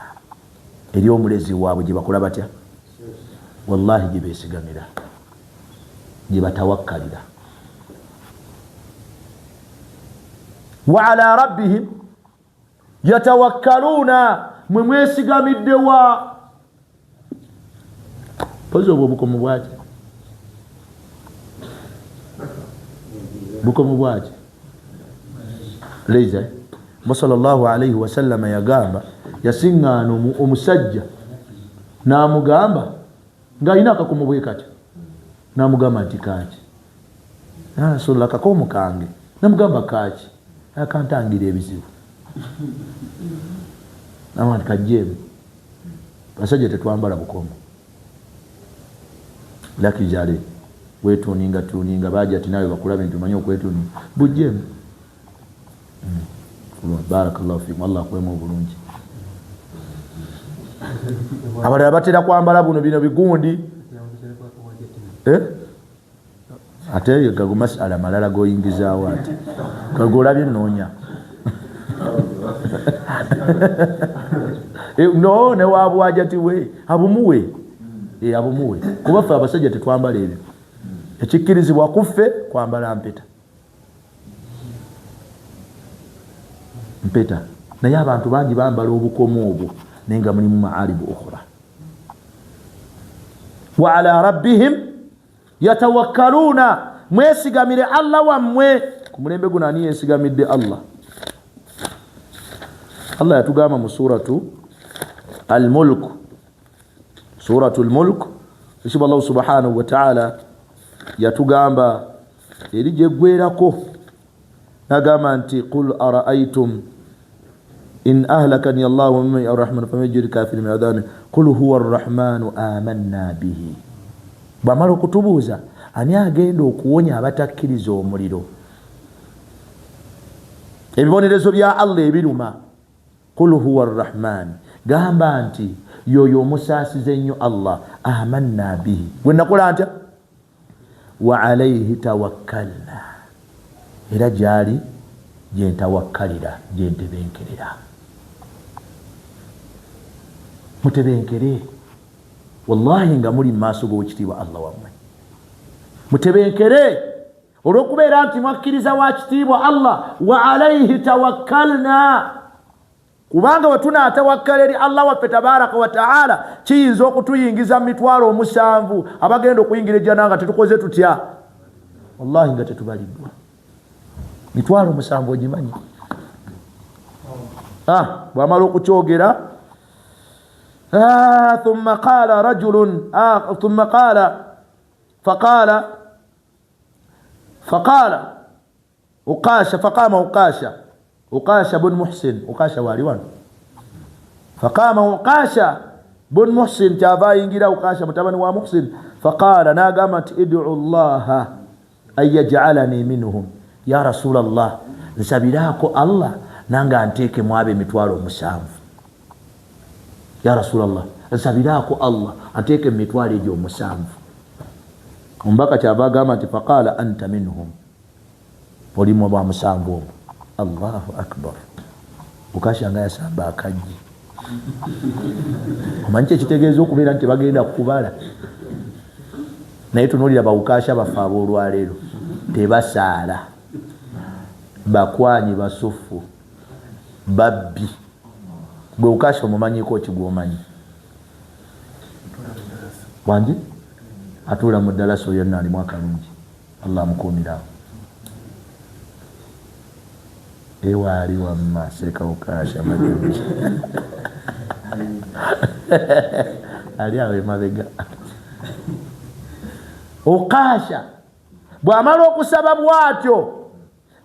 eri omulezi waabwe gye bakola batya wallahi gye beesigamira gye batawakkalira wa ala rabbihim yatawakkaluna mwe mwesigamidde wa pozo obwo bukomu bwaki bukomu bwaki leiza sallallahu alaihi wasallam yagamba yasiŋŋaana omusajja n'amugamba ng'alina akakomo bwe katya n'amugamba nti kaaki Rasulullah akakomo kange n'amugamba kaaki akantangira ebizibu namani kajjeemu basajja tetwambala bukomo laki jale wetuninga baja ati nawe bakulabe nti omanyi okwetuninga bujjeemu barakallahu fikum Allah akwemu obulungi abalala batera kwambala buno bino bigundi ate gago masala malala goyingizaawo ati kagolabye noonya no ne wabwajati we abumuwe abumuwe kuba ffe abasajja tetwambala ebyo ekikkirizibwa kuffe kwambala mpeta naye abantu bangi bambala obukomo obwo naye nga mulimu maalibu ukhra wa ala rabbihim yatawakkaluna mwesigamire Allah wammwe ku mulembe guno ani yesigamidde Allah yatugamba mu suratu al-mulk ishiba Allah subhanahu wa ta'ala yatugamba eri gyeggwerako nagamba nti qul araaitum in ahlakani Allahu mimman arrahman famajid kafirin min adhan qul huwa arrahmanu amanna bihi bamala okutubuuza ani agenda okuwonya abatakkiriza omuliro ebibonerezo bya Allah ebiruma qul huwa arrahman gamba nti yoyo omusaasize nnyo Allah amanna bihi gwe nakola ntya wa alayhi tawakkalna era gyali gyentawakkalira gyentebenkerera mutebenkere wallahi nga muli maaso g'owekitiibwa Allah wammwe mutebenkere olw'okubeera nti mwakkiriza wa kitiibwa Allah wa alayhi tawakkalna kubanga wetunaatawakkala eri Allah waffe tabaraka wa ta'ala kiyinza okutuyingiza mu mitwalo 7 abagenda okuyingira ejjana nga tetukoze tutya wallahi nga tetubaliddwa mitwalo 7 ogimanyi bwamala okukyogera thumma qala rajulun thumma qala faqala uqasha faqama uqasha bun muhsin uqasha wali wano faqama uqasha bun muhsin kyava yingira uqasha mutabani wa muhsin faqala nagamba nti id'u Allah an yaj'alani minhum ya Rasulallah nsabirako Allah nanga anteeke mwabe mitwalo 7 ya Rasulallah nsabirako Allah anteeke mitwalo egyo 7 ombaka kyava agamba nti faqala anta minhum olimu ba 7 Allahu akbar ukasha nga yasamba akaji omanyi ekitegeeza okubeera nti bagenda kukubala naye tunuulira bawukaasha baffe ab'olwaleero tebasaala bakwanyi basufu babbi gwe wukaasha omumanyiko ki gwomanyi wangi atuula mu ddalasa oyo yonna alimu akalungi allah amukuumirawo ewaali wamma seeka wukaasha magezi ali awo emabega wukaasha bw'amala okusaba bw'atyo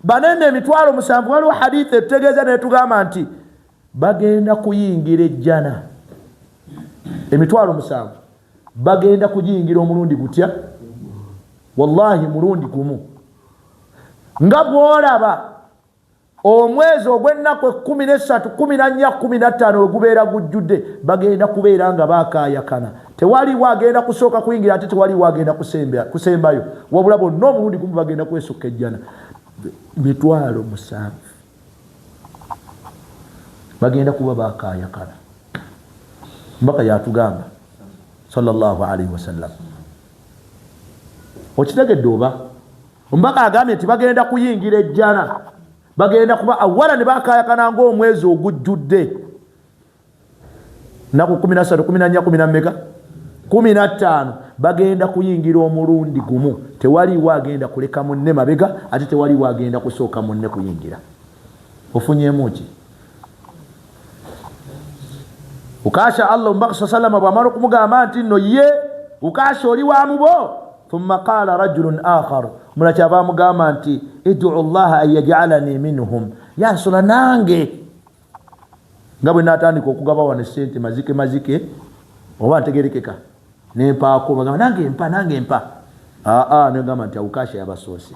banene emitwalo 7 waliwo hadithi etutegeeza netugamba nti bagenda kuyingira ejjana emitwalo 7 bagenda kuyingira omulundi gutya wallahi mulundi gumu nga bw'olaba omwezi ogw'ennaku 13 14 15 wegubeera gujjudde bagenda kubeera nga bakayakana tewali wagenda kusooka kuyingira ate tewali wagenda kusembayo wabula bonna omulundi gumu bagenda kwesukka ejjana mitwalo 7 bagenda kuba bakayakana mbaka yatugamba sallallahu alaihi wasallam okitegedde oba mbaka agambye nti bagenda kuyingira ejjana bagenda kuba awala ne bakayakana ng'omwezi ogujjudde naku 13 14 14 15 bagenda kuyingira omulundi gumu tewali wagenda kuleka munne mabega ate tewali wagenda kusooka munne kuyingira ofunyemu ki ukasha Allah mbaka sallama bwamala okumugamba nti nno ye ukasha oli wa mubo thumma qala rajulun akhar mulakyava amugamba nti id'u Allah an yaj'alani minhum yansula nange nga bwe natandika okugaba wano sente mazike oba ntegerekeka nempaako bagamba nange mpa negamba nti ukasha yabasoose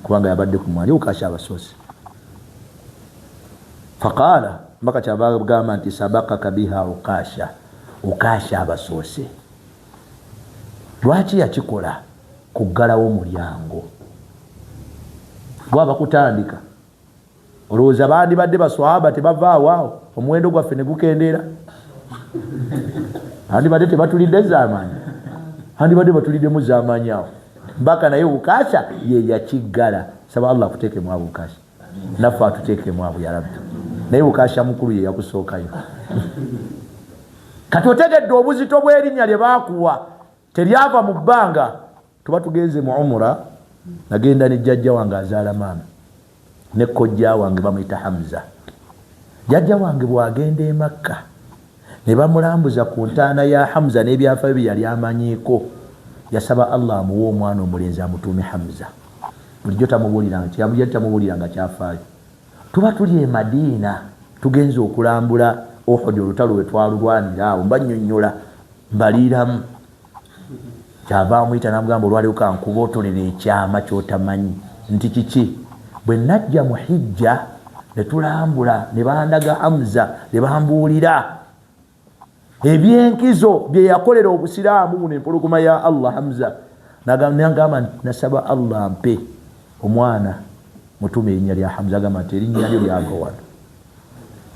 kubanga yabadde ku mwani ukasha abasoose faqala mbaka kyava gamba nti sabakaka biha ukasha abasoose lwaki yakikola kuggalawo omulyango gwaba kutandika olowooza bandibadde baswahaba tebavaawo omuwendo gwaffe ne gukendeera andibadde tebatulidde zamanyi andibadde batuliddemu zamanyi awo mbaka naye ukasha ye yakiggala saba Allah akuteekemu abo ukasha naffe atuteekemu abo yarabbi naye ukasha mukulu ye yakusookayo kati otegedde obuzito bw'erinnya lye baakuwa teryava mu bbanga tuba tugenze mu umura nagenda ne jjajja wange azaala maama ne kojja wange bamuyita Hamza jjajja wange bwagenda e Makka ne bamulambuza ku ntaana ya Hamza n'ebyafayo bye yali amanyiiko yasaba Allah amuwe omwana omulenzi amutuume Hamza bulijjo tamubuuliranga kyafaayo tuba tuli e Madiina tugenze okulambula Uhud olutalo we twalulwanira awo mbannyonnyola mbaliiramu kyava amuyita namugamba olwaliwo kankuba otolera ekyama kyotamanyi nti kiki bwe najja mu hijja ne tulambula ne bandaga Hamza ne bambuulira ebyenkizo bye yakolera obusiraamu buno empologoma ya Allah Hamza nagamba nasaba Allah mpe omwana mutume erinnya lya Hamza agamba nti erinnya lyo lyava wano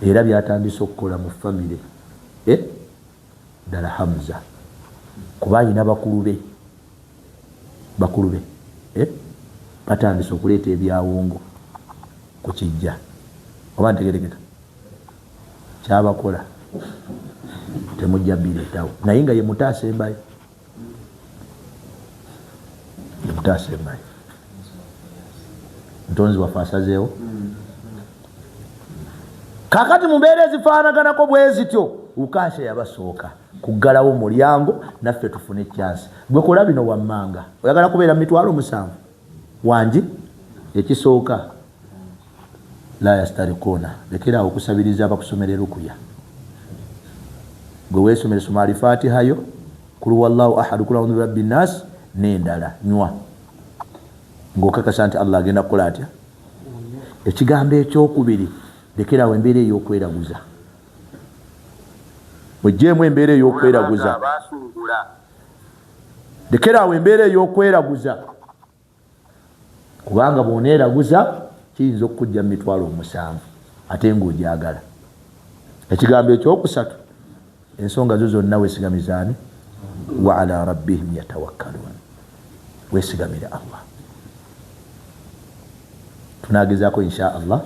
era byatandise okukola mu famire ddala Hamza kuba alina bakulu be batandise okuleeta ebyawongo ku kijja oba ntegerekeka kyabakola temujja bireetawo naye nga ye mutaasembayo ntonzi waffe asazeewo kakati mumbeera ezifaanaganako bwe zityo ukasha yabasooka kuggalawo mulyango naffe tufune chance gwe kola bino wammanga oyagala kubeera mu mitwalo 7 wangi ekisooka la yastarikuna lekera okusabiriza abakusomera rukuya gwe weesomere soma al-Fatiha yo kul huwallahu ahad kul a'udhu birabbin nas n'endala nywa ng'okakasa nti Allah agenda kukola atya ekigambo ekyokubiri lekerawo embeera ey'okweraguza mujjeemu embeera ey'okweraguza lekerawo embeera ey'okweraguza kubanga bw'oneeraguza kiyinza okukujja mu mitwalo 7 ate ng'ojagala ekigambo ekyokusatu ensonga zo zonna weesigamizaani wa ala rabbihim yatawakkalun, weesigamire Allah. Tunagezaako insha Allah.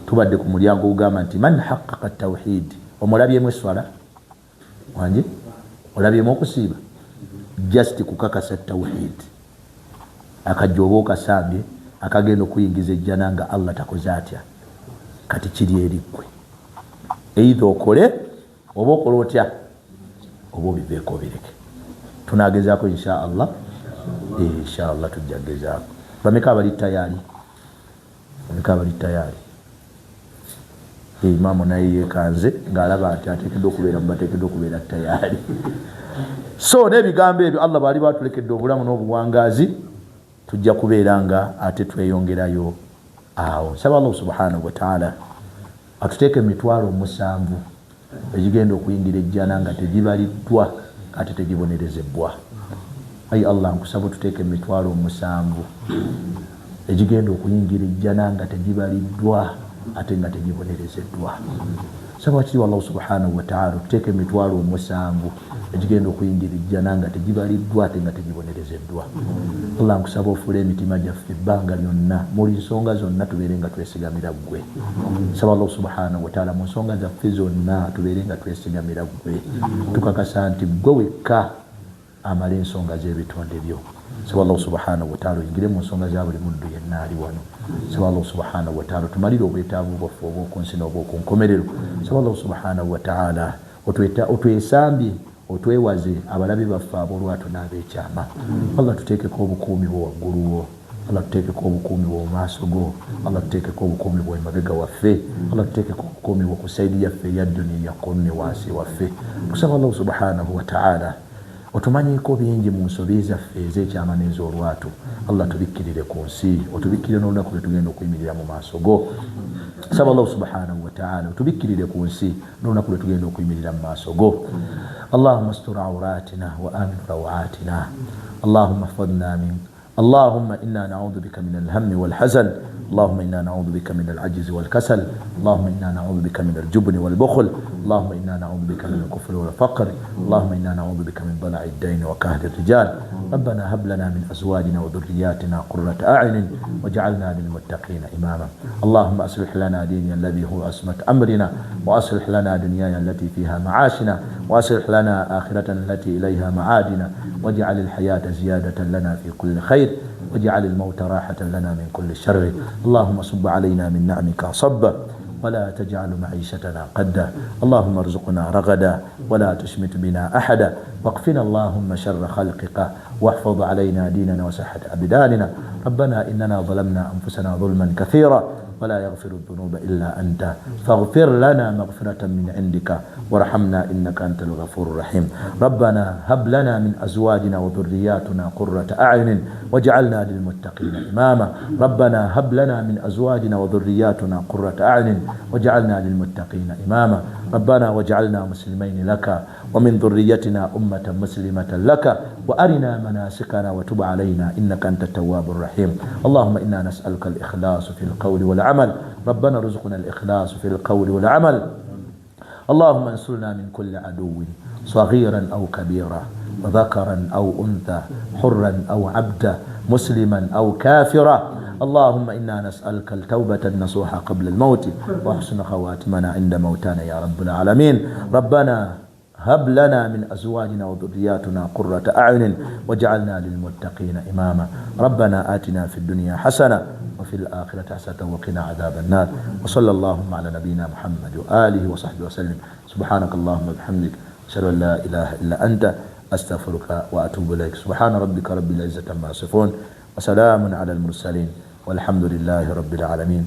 Tubadde ku mulyango ogugamba nti man haqqaqa tawhid, omulabyemu eswala wange, olabyemu okusiiba, just kukakasa tawhid, akajja oba okasambye akagenda okuyingiza ejjana nga Allah takoze atya, kati kiri eriggwe, either okole oba okola otya oba obiveeko bireke. Tunagezaako insha Allah. Insha Allah tujja gezaako. Bameka abali tayari? Bameka abali tayari? Imaamu naye yeekanze ng'alaba nti ateekeddwa okubeera mu bateekeddwa okubeera tayari. So n'ebigambo ebyo Allah baali batulekedde obulamu n'obuwangaazi, tujja kubeera nga ate tweyongerayo awo. Nsaba Allah subhanahu wa ta'ala atuteeke emitwalo 7 egigenda okuyingira ejjana nga tegibaliddwa ate tegibonerezebbwa. Ayi Allah, nkusaba tuteeke emitwalo 7 egigenda okuyingira ejjana nga tegibaliddwa ate nga tegibonerezeddwa. Saba kiri Allah subhanahu wa ta'ala tuteeke emitwalo 7 egigenda okuyingira ejjana nga tegibaliddwa ate nga tegibonerezeddwa. Allah, nkusaba ofuule emitima gyaffe ebbanga lyonna, muli nsonga zonna tubeere nga twesigamira ggwe. Saba Allah subhanahu wa ta'ala mu nsonga zaffe zonna tubeere nga twesigamira ggwe, tukakasa nti ggwe wekka amala ensonga z'ebitonde byo. Saba Allah subhanahu wa ta'ala oyingire mu nsonga za buli muddu yenna ali wano. Saba Allah subhanahu wa ta'ala tumalire obwetaavu bwaffe obw'oku nsi n'obw'oku nkomerero. Saba Allah subhanahu wa ta'ala otwesambye, otwewaze abalabe baffe ab'olwatu n'ab'ekyama. Allah tuteekeko obukuumi bwo waggulu wo. Allah tuteekeko obukuumi bwo mu maaso go. Allah tuteekeko obukuumi bwo emabega waffe. Allah tuteekeko obukuumi bwo ku sayidi yaffe eya ddyo eya kkono ne wansi waffe. Tusaba Allah subhanahu wa ta'ala otumanyiiko bingi mu nsobi zaffe ez'ekyama n'ez'olwatu. Allah tubikkirire ku nsi, otubikkirire n'olunaku lwe tugenda okuyimirira mu maaso go. Saba Allah subhanahu wa ta'ala otubikkirire ku nsi n'olunaku lwe tugenda okuyimirira mu maaso go. Allahumma astur awratina wa amin rawatina. Allahumma ihfadhna min اللهم إنا نعوذ بك من الهم والحزن. اللهم إنا نعوذ بك من العجز والكسل. اللهم إنا نعوذ بك من الجبن والبخل. اللهم إنا نعوذ بك من الكفر والفقر. اللهم إنا نعوذ بك من ضلع الدين وكهل الرجال. ربنا هب لنا من أزواجنا وذرياتنا قرة أعين واجعلنا للمتقين إماما. اللهم أصلح لنا ديننا الذي هو عصمة أمرنا، وأصلح لنا دنيانا التي فيها معاشنا، وأصلح لنا آخرتنا التي إليها معادنا، واجعل الحياة زيادة لنا في كل خير، واجعل الموت راحة لنا من كل شر. اللهم صب علينا من نعمك صبا ولا تجعل معيشتنا قدا. اللهم ارزقنا رغدا ولا تشمت بنا أحدا، واقفنا اللهم شر خلقك، واحفظ علينا ديننا وصحة أبداننا. ربنا إننا ظلمنا أنفسنا ظلما كثيرا ولا يغفر الذنوب إلا أنت، فاغفر لنا مغفرة من عندك وارحمنا إنك أنت الغفور الرحيم. ربنا هب لنا من أزواجنا وذرياتنا قرة أعين واجعلنا للمتقين إماما. ربنا هب لنا من أزواجنا وذرياتنا قرة أعين واجعلنا للمتقين إماما. ربنا واجعلنا مسلمين لك ومن ذريتنا أمة مسلمة لك، وأرنا مناسكنا وتب علينا إنك أنت التواب الرحيم. اللهم إنا نسألك الإخلاص في القول والعمل. ربنا ارزقنا الإخلاص في القول والعمل. اللهم انصرنا من كل عدو صغيرا أو كبيرا، وذكرا أو أنثى، حرا أو عبدا، مسلما أو كافرا. اللهم إنا نسألك التوبة النصوح قبل الموت وحسن خواتمنا عند موتنا يا رب العالمين. ربنا هب لنا من أزواجنا وذرياتنا قرة أعين واجعلنا للمتقين إماما. ربنا آتنا في الدنيا حسنة وفي الآخرة حسنة وقنا عذاب النار. وصلى اللهم على نبينا محمد وآله وصحبه وسلم. سبحانك اللهم وبحمدك أشهد أن لا إله إلا أنت أستغفرك وأتوب إليك. سبحان ربك رب العزة عما يصفون وسلام على المرسلين والحمد لله رب العالمين.